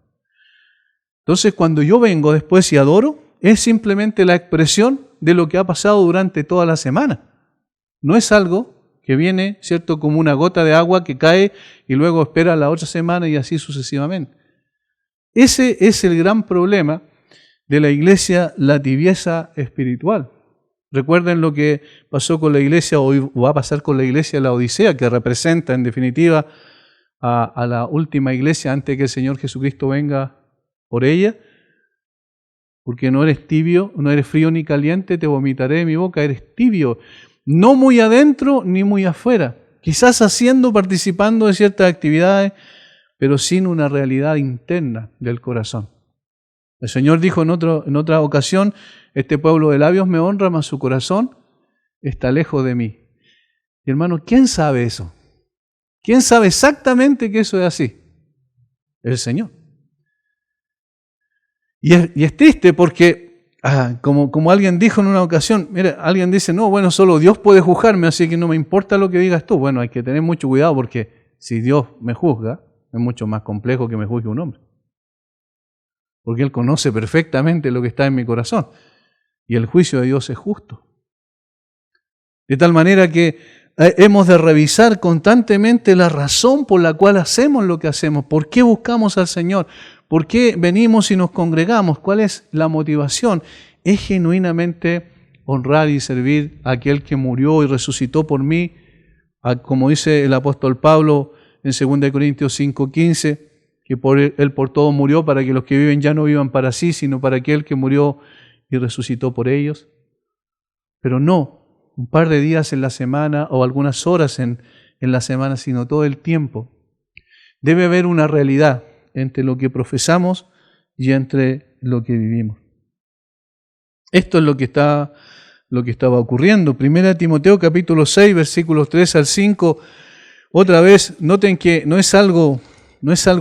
Entonces, cuando yo vengo después y adoro, es simplemente la expresión de lo que ha pasado durante toda la semana. No es algo que viene, ¿cierto?, como una gota de agua que cae y luego espera la otra semana y así sucesivamente. Ese es el gran problema de la iglesia, la tibieza espiritual. Recuerden lo que pasó con la iglesia, o va a pasar con la iglesia de la Odisea, que representa en definitiva a la última iglesia antes que el Señor Jesucristo venga por ella. Porque no eres tibio, no eres frío ni caliente, te vomitaré de mi boca, eres tibio. No muy adentro ni muy afuera. Quizás participando de ciertas actividades, pero sin una realidad interna del corazón. El Señor dijo en otra ocasión, este pueblo de labios me honra, mas su corazón está lejos de mí. Y hermano, ¿quién sabe eso? ¿Quién sabe exactamente que eso es así? El Señor. Y es triste porque, como alguien dijo en una ocasión, mira, alguien dice, no, bueno, solo Dios puede juzgarme, así que no me importa lo que digas tú. Bueno, hay que tener mucho cuidado porque si Dios me juzga, es mucho más complejo que me juzgue un hombre. Porque Él conoce perfectamente lo que está en mi corazón. Y el juicio de Dios es justo. De tal manera que hemos de revisar constantemente la razón por la cual hacemos lo que hacemos. ¿Por qué buscamos al Señor? ¿Por qué venimos y nos congregamos? ¿Cuál es la motivación? Es genuinamente honrar y servir a aquel que murió y resucitó por mí como dice el apóstol Pablo en 2 Corintios 5:15, que Él por todo murió para que los que viven ya no vivan para sí, sino para aquel que murió y resucitó por ellos. Pero no un par de días en la semana o algunas horas en la semana, sino todo el tiempo. Debe haber una realidad entre lo que profesamos y entre lo que vivimos. Esto es lo que estaba ocurriendo. 1 Timoteo capítulo 6, versículos 3 al 5. Otra vez, noten que no es algo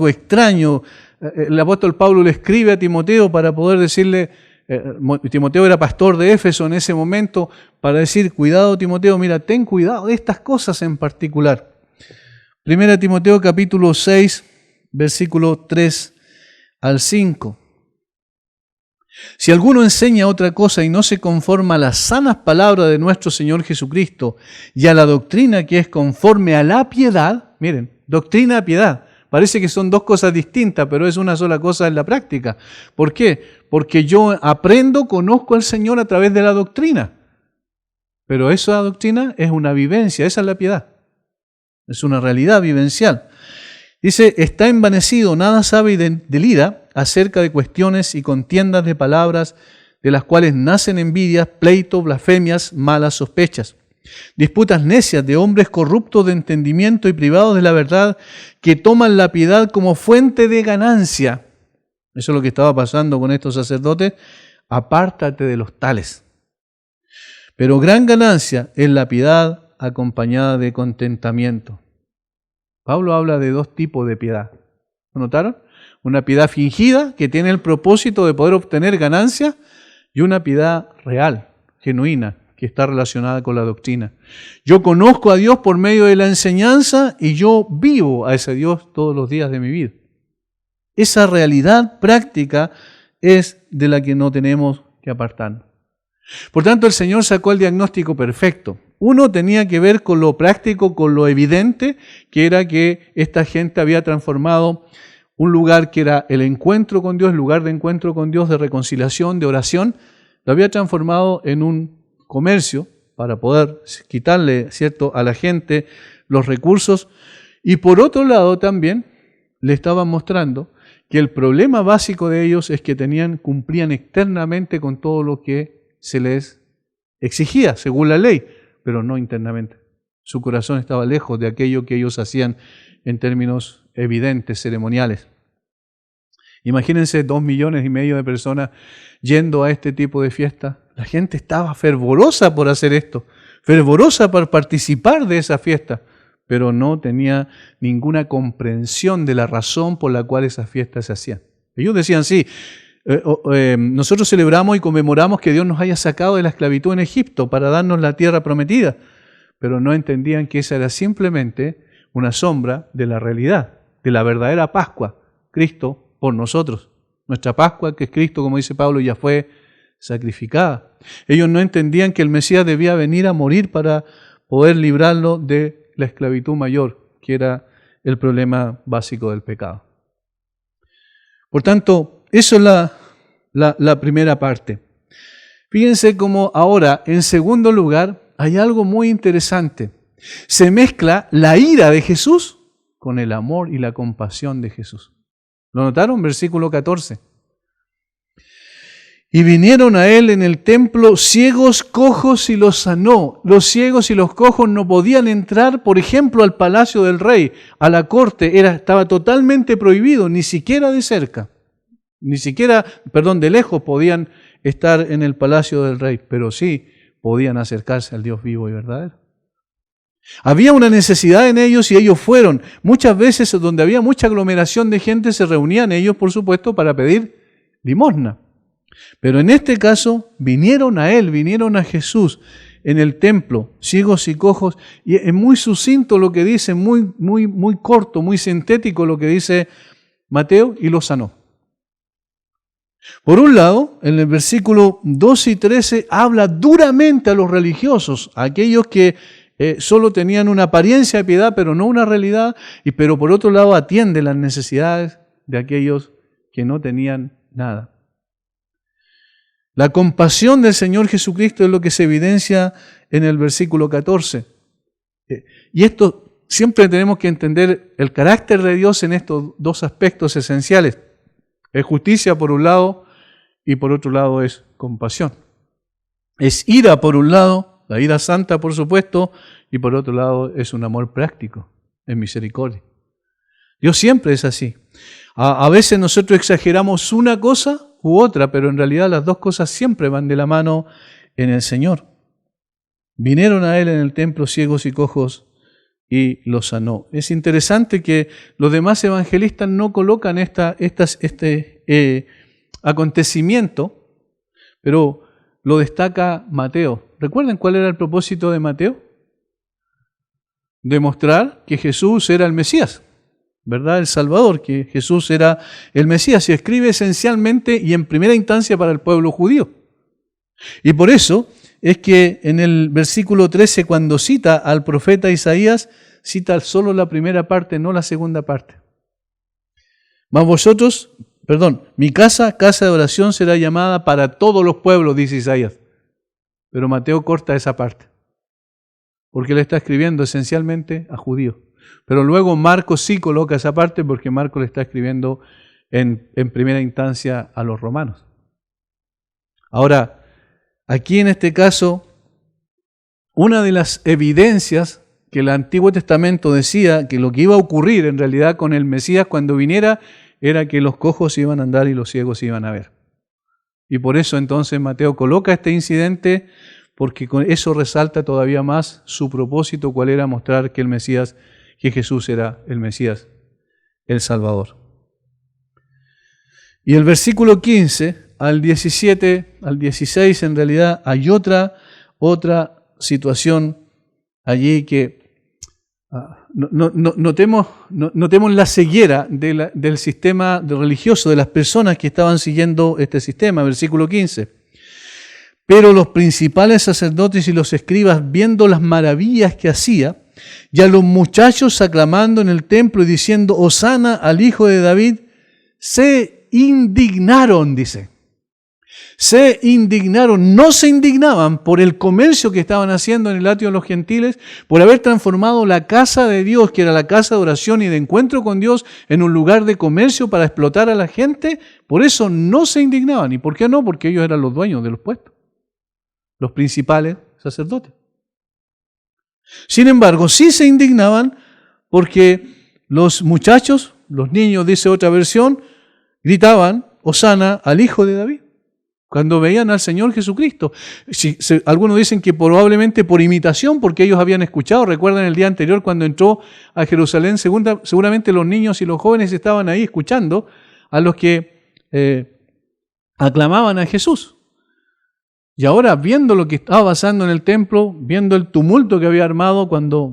extraño. El apóstol Pablo le escribe a Timoteo para poder decirle, Timoteo era pastor de Éfeso en ese momento, para decir, cuidado Timoteo, mira, ten cuidado de estas cosas en particular. 1 Timoteo capítulo 6, versículo 3 al 5. Si alguno enseña otra cosa y no se conforma a las sanas palabras de nuestro Señor Jesucristo y a la doctrina que es conforme a la piedad, miren, doctrina, piedad, parece que son dos cosas distintas, pero es una sola cosa en la práctica. ¿Por qué? Porque yo conozco al Señor a través de la doctrina, pero esa doctrina es una vivencia, esa es la piedad, es una realidad vivencial. Dice, está envanecido, nada sabe y delira acerca de cuestiones y contiendas de palabras, de las cuales nacen envidias, pleitos, blasfemias, malas sospechas. Disputas necias de hombres corruptos de entendimiento y privados de la verdad, que toman la piedad como fuente de ganancia. Eso es lo que estaba pasando con estos sacerdotes. Apártate de los tales. Pero gran ganancia es la piedad acompañada de contentamiento. Pablo habla de dos tipos de piedad. ¿Lo notaron? Una piedad fingida que tiene el propósito de poder obtener ganancia y una piedad real, genuina, que está relacionada con la doctrina. Yo conozco a Dios por medio de la enseñanza y yo vivo a ese Dios todos los días de mi vida. Esa realidad práctica es de la que no tenemos que apartarnos. Por tanto, el Señor sacó el diagnóstico perfecto. Uno tenía que ver con lo práctico, con lo evidente, que era que esta gente había transformado un lugar que era el encuentro con Dios, el lugar de encuentro con Dios, de reconciliación, de oración, lo había transformado en un comercio para poder quitarle, ¿cierto?, a la gente los recursos. Y por otro lado también le estaban mostrando que el problema básico de ellos es que cumplían externamente con todo lo que se les exigía según la ley, pero no internamente. Su corazón estaba lejos de aquello que ellos hacían en términos evidentes, ceremoniales. Imagínense 2,5 millones de personas yendo a este tipo de fiesta. La gente estaba fervorosa por hacer esto, fervorosa por participar de esa fiesta, pero no tenía ninguna comprensión de la razón por la cual esas fiestas se hacían. Ellos decían, sí, nosotros celebramos y conmemoramos que Dios nos haya sacado de la esclavitud en Egipto para darnos la tierra prometida, pero no entendían que esa era simplemente una sombra de la realidad, de la verdadera Pascua, Cristo por nosotros. Nuestra Pascua, que es Cristo, como dice Pablo, ya fue sacrificada. Ellos no entendían que el Mesías debía venir a morir para poder librarlo de la esclavitud mayor, que era el problema básico del pecado. Por tanto, eso es la primera parte. Fíjense cómo ahora, en segundo lugar, hay algo muy interesante. Se mezcla la ira de Jesús con el amor y la compasión de Jesús. ¿Lo notaron? Versículo 14. Y vinieron a él en el templo ciegos, cojos y los sanó. Los ciegos y los cojos no podían entrar, por ejemplo, al palacio del rey, a la corte. Estaba totalmente prohibido, ni siquiera de cerca. De lejos podían estar en el palacio del rey, pero sí podían acercarse al Dios vivo y verdadero. Había una necesidad en ellos y ellos fueron. Muchas veces donde había mucha aglomeración de gente se reunían ellos, por supuesto, para pedir limosna. Pero en este caso vinieron a él, vinieron a Jesús en el templo, ciegos y cojos, y es muy sucinto lo que dice, muy corto, muy sintético lo que dice Mateo, y los sanó. Por un lado, en el versículo 12 y 13 habla duramente a los religiosos, a aquellos que solo tenían una apariencia de piedad, pero no una realidad, pero por otro lado atiende las necesidades de aquellos que no tenían nada. La compasión del Señor Jesucristo es lo que se evidencia en el versículo 14. Y esto siempre tenemos que entender el carácter de Dios en estos dos aspectos esenciales. Es justicia por un lado y por otro lado es compasión. Es ira por un lado, la ira santa por supuesto, y por otro lado es un amor práctico, es misericordia. Dios siempre es así. A veces nosotros exageramos una cosa u otra, pero en realidad las dos cosas siempre van de la mano en el Señor. Vinieron a Él en el templo ciegos y cojos y los sanó. Es interesante que los demás evangelistas no colocan este acontecimiento, pero lo destaca Mateo. ¿Recuerdan cuál era el propósito de Mateo? Demostrar que Jesús era el Mesías, ¿verdad? El Salvador, que Jesús era el Mesías. Se escribe esencialmente y en primera instancia para el pueblo judío. Y por eso es que en el versículo 13, cuando cita al profeta Isaías, cita solo la primera parte, no la segunda parte. Mi casa de oración será llamada para todos los pueblos, dice Isaías. Pero Mateo corta esa parte, porque le está escribiendo esencialmente a judíos. Pero luego Marcos sí coloca esa parte porque Marcos le está escribiendo en primera instancia a los romanos. Ahora, aquí en este caso, una de las evidencias que el Antiguo Testamento decía que lo que iba a ocurrir en realidad con el Mesías cuando viniera era que los cojos iban a andar y los ciegos iban a ver. Y por eso entonces Mateo coloca este incidente, porque con eso resalta todavía más su propósito, cuál era mostrar que que Jesús era el Mesías, el Salvador. Y el versículo 15 al 17, al 16, en realidad hay otra situación allí que notemos la ceguera del sistema religioso, de las personas que estaban siguiendo este sistema. Versículo 15. Pero los principales sacerdotes y los escribas, viendo las maravillas que hacía, y a los muchachos aclamando en el templo y diciendo, Hosana al Hijo de David, se indignaron, dice. Se indignaron, no se indignaban por el comercio que estaban haciendo en el atrio de los gentiles, por haber transformado la casa de Dios, que era la casa de oración y de encuentro con Dios, en un lugar de comercio para explotar a la gente. Por eso no se indignaban. ¿Y por qué no? Porque ellos eran los dueños de los puestos, los principales sacerdotes. Sin embargo, sí se indignaban porque los muchachos, los niños, dice otra versión, gritaban, Hosana al Hijo de David, cuando veían al Señor Jesucristo. Algunos dicen que probablemente por imitación, porque ellos habían escuchado. Recuerdan el día anterior cuando entró a Jerusalén, seguramente los niños y los jóvenes estaban ahí escuchando a los que aclamaban a Jesús. Y ahora, viendo lo que estaba pasando en el templo, viendo el tumulto que había armado cuando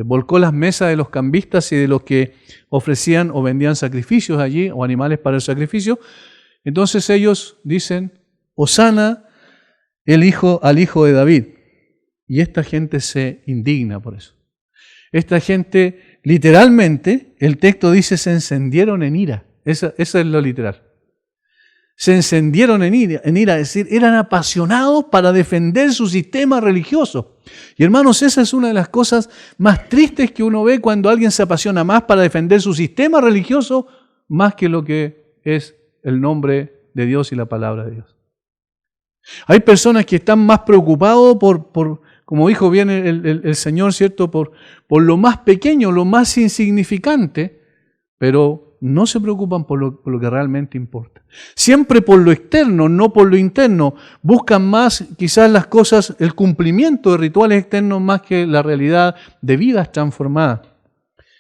volcó las mesas de los cambistas y de los que ofrecían o vendían sacrificios allí, o animales para el sacrificio, entonces ellos dicen, Hosana al Hijo de David. Y esta gente se indigna por eso. Esta gente, literalmente, el texto dice, se encendieron en ira. Esa es lo literal. Se encendieron en ira, es decir, eran apasionados para defender su sistema religioso. Y hermanos, esa es una de las cosas más tristes que uno ve cuando alguien se apasiona más para defender su sistema religioso más que lo que es el nombre de Dios y la palabra de Dios. Hay personas que están más preocupados por como dijo bien el Señor, ¿cierto? Por lo más pequeño, lo más insignificante, pero no se preocupan por lo que realmente importa. Siempre por lo externo, no por lo interno. Buscan más quizás las cosas, el cumplimiento de rituales externos más que la realidad de vidas transformadas.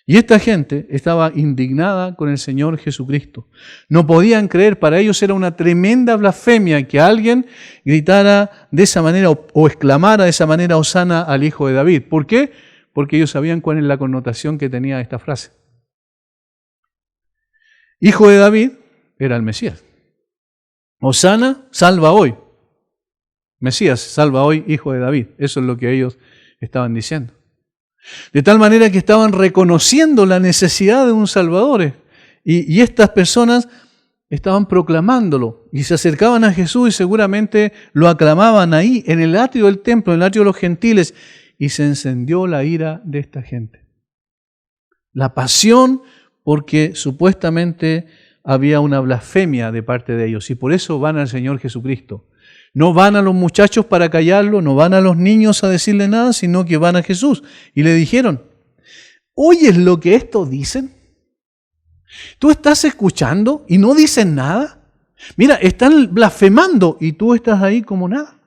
Y esta gente estaba indignada con el Señor Jesucristo. No podían creer, para ellos era una tremenda blasfemia que alguien gritara de esa manera o exclamara de esa manera, Hosana al Hijo de David. ¿Por qué? Porque ellos sabían cuál es la connotación que tenía esta frase. Hijo de David era el Mesías. Hosana, salva hoy. Mesías, salva hoy, Hijo de David. Eso es lo que ellos estaban diciendo. De tal manera que estaban reconociendo la necesidad de un Salvador. Y estas personas estaban proclamándolo y se acercaban a Jesús y seguramente lo aclamaban ahí, en el atrio del templo, en el atrio de los gentiles. y se encendió la ira de esta gente. La pasión, porque supuestamente había una blasfemia de parte de ellos, y por eso van al Señor Jesucristo. No van a los muchachos para callarlo, no van a los niños a decirle nada, sino que van a Jesús. Y le dijeron, ¿oyes lo que estos dicen? ¿Tú estás escuchando y no dicen nada? Mira, están blasfemando y tú estás ahí como nada.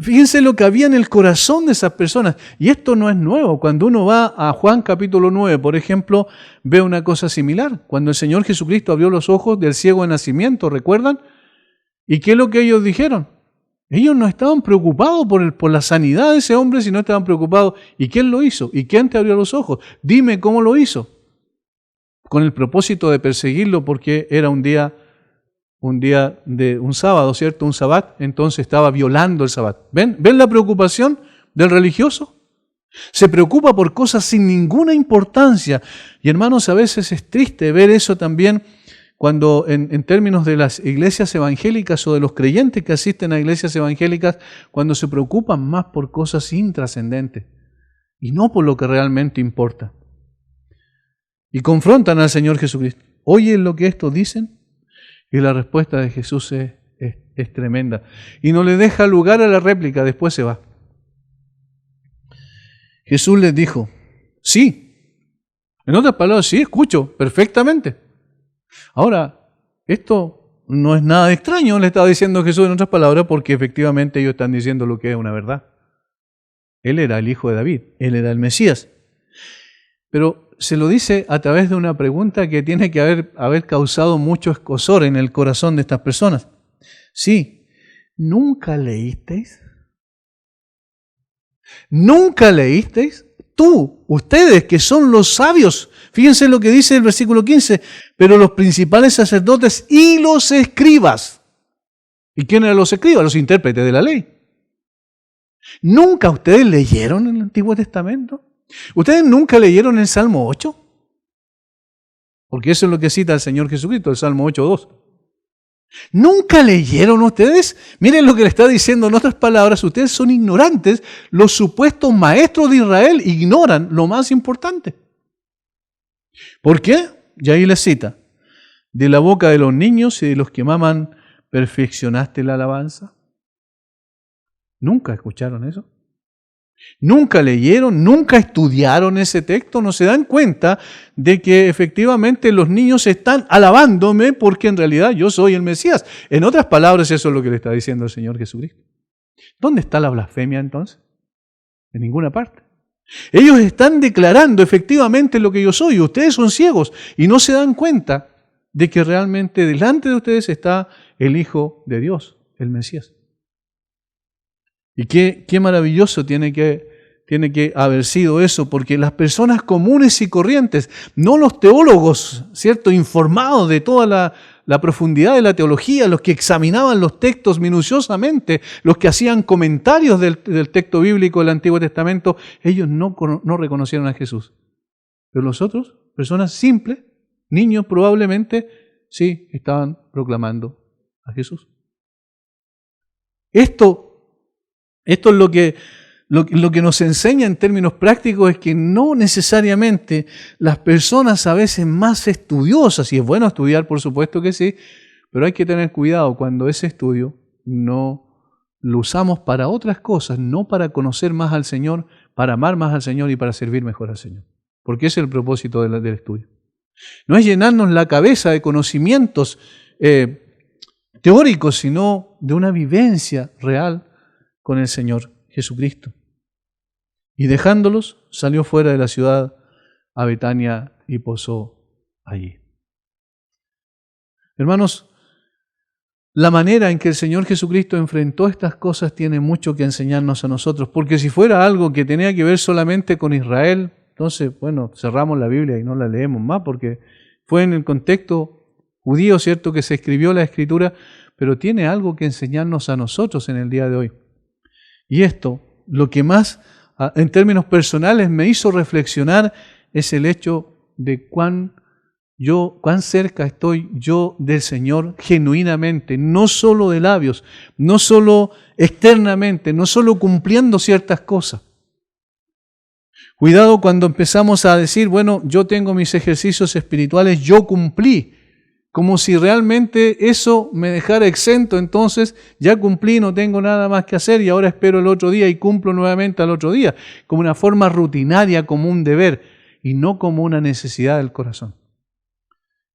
Fíjense lo que había en el corazón de esas personas. Y esto no es nuevo. Cuando uno va a Juan capítulo 9, por ejemplo, ve una cosa similar. Cuando el Señor Jesucristo abrió los ojos del ciego de nacimiento, ¿recuerdan? ¿Y qué es lo que ellos dijeron? Ellos no estaban preocupados por la sanidad de ese hombre, sino estaban preocupados. ¿Y quién lo hizo? ¿Y quién te abrió los ojos? Dime cómo lo hizo. Con el propósito de perseguirlo porque era un día de un sábado, ¿cierto? Un sabbat, entonces estaba violando el sabbat. ¿Ven la preocupación del religioso? Se preocupa por cosas sin ninguna importancia. Y hermanos, a veces es triste ver eso también cuando en términos de las iglesias evangélicas o de los creyentes que asisten a iglesias evangélicas, cuando se preocupan más por cosas intrascendentes y no por lo que realmente importa. Y confrontan al Señor Jesucristo. ¿Oyen lo que estos dicen? Y la respuesta de Jesús es tremenda. Y no le deja lugar a la réplica, después se va. Jesús les dijo, sí. En otras palabras, sí, escucho perfectamente. Ahora, esto no es nada extraño, le estaba diciendo Jesús en otras palabras, porque efectivamente ellos están diciendo lo que es una verdad. Él era el hijo de David, él era el Mesías. Pero se lo dice a través de una pregunta que tiene que haber causado mucho escozor en el corazón de estas personas. Sí, ¿nunca leísteis? ¿Nunca leísteis? Tú, ustedes que son los sabios. Fíjense lo que dice el versículo 15. Pero los principales sacerdotes y los escribas. ¿Y quién eran los escribas? Los intérpretes de la ley. ¿Nunca ustedes leyeron el Antiguo Testamento? ¿Ustedes nunca leyeron el Salmo 8? Porque eso es lo que cita el Señor Jesucristo, el Salmo 8:2. ¿Nunca leyeron ustedes? Miren lo que le está diciendo en otras palabras. Ustedes son ignorantes. Los supuestos maestros de Israel ignoran lo más importante. ¿Por qué? Y ahí les cita. De la boca de los niños y de los que maman, ¿perfeccionaste la alabanza? ¿Nunca escucharon eso? ¿Nunca leyeron? ¿Nunca estudiaron ese texto? ¿No se dan cuenta de que efectivamente los niños están alabándome porque en realidad yo soy el Mesías? En otras palabras, eso es lo que le está diciendo el Señor Jesucristo. ¿Dónde está la blasfemia entonces? En ninguna parte. Ellos están declarando efectivamente lo que yo soy. Ustedes son ciegos y no se dan cuenta de que realmente delante de ustedes está el Hijo de Dios, el Mesías. Y qué maravilloso tiene que haber sido eso, porque las personas comunes y corrientes, no los teólogos, ¿cierto?, informados de toda la profundidad de la teología, los que examinaban los textos minuciosamente, los que hacían comentarios del texto bíblico del Antiguo Testamento, ellos no reconocieron a Jesús. Pero los otros, personas simples, niños probablemente, sí, estaban proclamando a Jesús. Esto es lo que nos enseña en términos prácticos, es que no necesariamente las personas a veces más estudiosas, y es bueno estudiar, por supuesto que sí, pero hay que tener cuidado cuando ese estudio no lo usamos para otras cosas, no para conocer más al Señor, para amar más al Señor y para servir mejor al Señor. Porque ese es el propósito del estudio. No es llenarnos la cabeza de conocimientos teóricos, sino de una vivencia real con el Señor Jesucristo. Y dejándolos, salió fuera de la ciudad a Betania y posó allí. Hermanos, la manera en que el Señor Jesucristo enfrentó estas cosas tiene mucho que enseñarnos a nosotros, porque si fuera algo que tenía que ver solamente con Israel, entonces, bueno, cerramos la Biblia y no la leemos más, porque fue en el contexto judío, ¿cierto?, que se escribió la Escritura, pero tiene algo que enseñarnos a nosotros en el día de hoy. Y esto, lo que más en términos personales me hizo reflexionar es el hecho de cuán cuán cerca estoy yo del Señor genuinamente, no solo de labios, no solo externamente, no solo cumpliendo ciertas cosas. Cuidado cuando empezamos a decir, bueno, yo tengo mis ejercicios espirituales, yo cumplí, como si realmente eso me dejara exento, entonces ya cumplí, no tengo nada más que hacer y ahora espero el otro día y cumplo nuevamente al otro día, como una forma rutinaria, como un deber y no como una necesidad del corazón.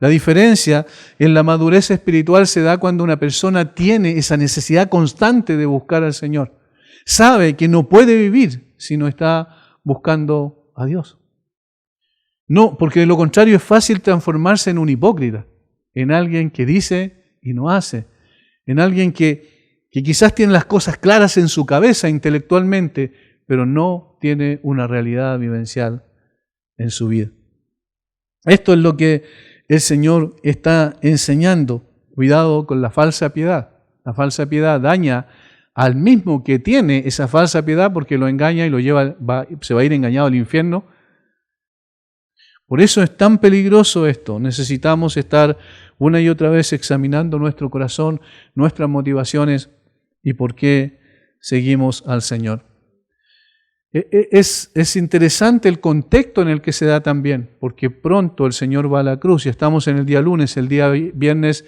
La diferencia en la madurez espiritual se da cuando una persona tiene esa necesidad constante de buscar al Señor. Sabe que no puede vivir si no está buscando a Dios. No, porque de lo contrario es fácil transformarse en un hipócrita, en alguien que dice y no hace, en alguien que quizás tiene las cosas claras en su cabeza intelectualmente, pero no tiene una realidad vivencial en su vida. Esto es lo que el Señor está enseñando. Cuidado con la falsa piedad. La falsa piedad daña al mismo que tiene esa falsa piedad porque lo engaña y lo lleva, se va a ir engañado al infierno. Por eso es tan peligroso esto. Necesitamos estar una y otra vez examinando nuestro corazón, nuestras motivaciones y por qué seguimos al Señor. Es interesante el contexto en el que se da también, porque pronto el Señor va a la cruz y estamos en el día lunes, el día viernes,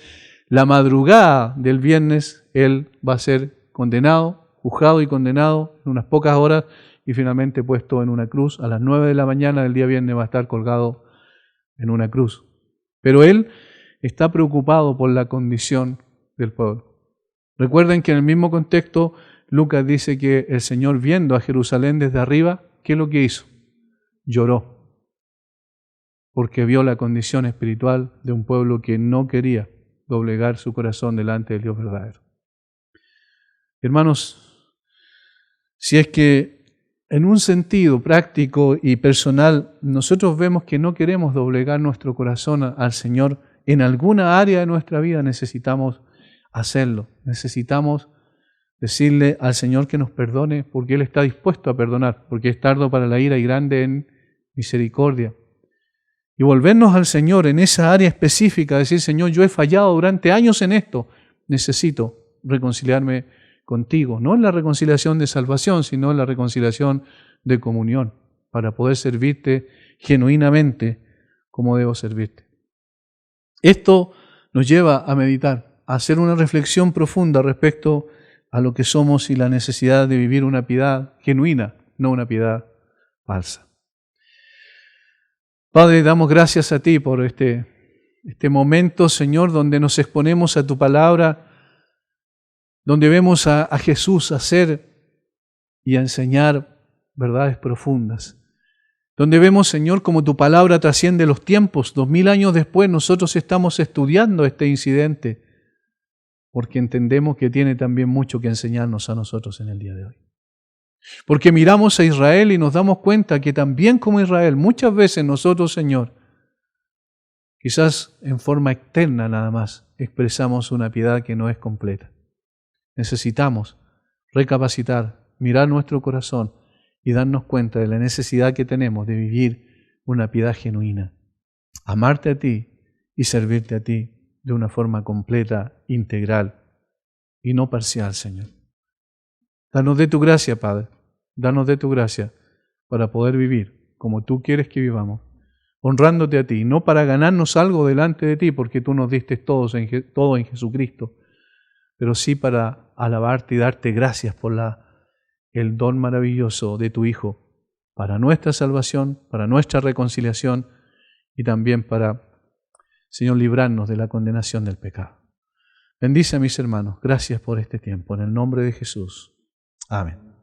la madrugada del viernes, Él va a ser condenado, juzgado y condenado en unas pocas horas y finalmente puesto en una cruz. A las 9 de la mañana del día viernes va a estar colgado en una cruz. Pero Él está preocupado por la condición del pueblo. Recuerden que en el mismo contexto Lucas dice que el Señor, viendo a Jerusalén desde arriba, ¿qué es lo que hizo? Lloró, porque vio la condición espiritual de un pueblo que no quería doblegar su corazón delante del Dios verdadero. Hermanos, si es que en un sentido práctico y personal nosotros vemos que no queremos doblegar nuestro corazón al Señor en alguna área de nuestra vida, necesitamos hacerlo, necesitamos decirle al Señor que nos perdone porque Él está dispuesto a perdonar, porque es tardo para la ira y grande en misericordia. Y volvernos al Señor en esa área específica, decir, Señor, yo he fallado durante años en esto, necesito reconciliarme contigo, no en la reconciliación de salvación, sino en la reconciliación de comunión, para poder servirte genuinamente como debo servirte. Esto nos lleva a meditar, a hacer una reflexión profunda respecto a lo que somos y la necesidad de vivir una piedad genuina, no una piedad falsa. Padre, damos gracias a Ti por este momento, Señor, donde nos exponemos a Tu palabra, donde vemos a Jesús hacer y a enseñar verdades profundas, donde vemos, Señor, como Tu palabra trasciende los tiempos. 2000 años después nosotros estamos estudiando este incidente, porque entendemos que tiene también mucho que enseñarnos a nosotros en el día de hoy. Porque miramos a Israel y nos damos cuenta que también como Israel, muchas veces nosotros, Señor, quizás en forma externa nada más, expresamos una piedad que no es completa. Necesitamos recapacitar, mirar nuestro corazón y darnos cuenta de la necesidad que tenemos de vivir una piedad genuina, amarte a Ti y servirte a Ti de una forma completa, integral y no parcial, Señor. Danos de Tu gracia, Padre. Danos de Tu gracia para poder vivir como Tú quieres que vivamos, honrándote a Ti, no para ganarnos algo delante de Ti, porque Tú nos diste todo en Jesucristo, pero sí para alabarte y darte gracias por el don maravilloso de Tu Hijo, para nuestra salvación, para nuestra reconciliación y también para, Señor, librarnos de la condenación del pecado. Bendice a mis hermanos. Gracias por este tiempo. En el nombre de Jesús. Amén.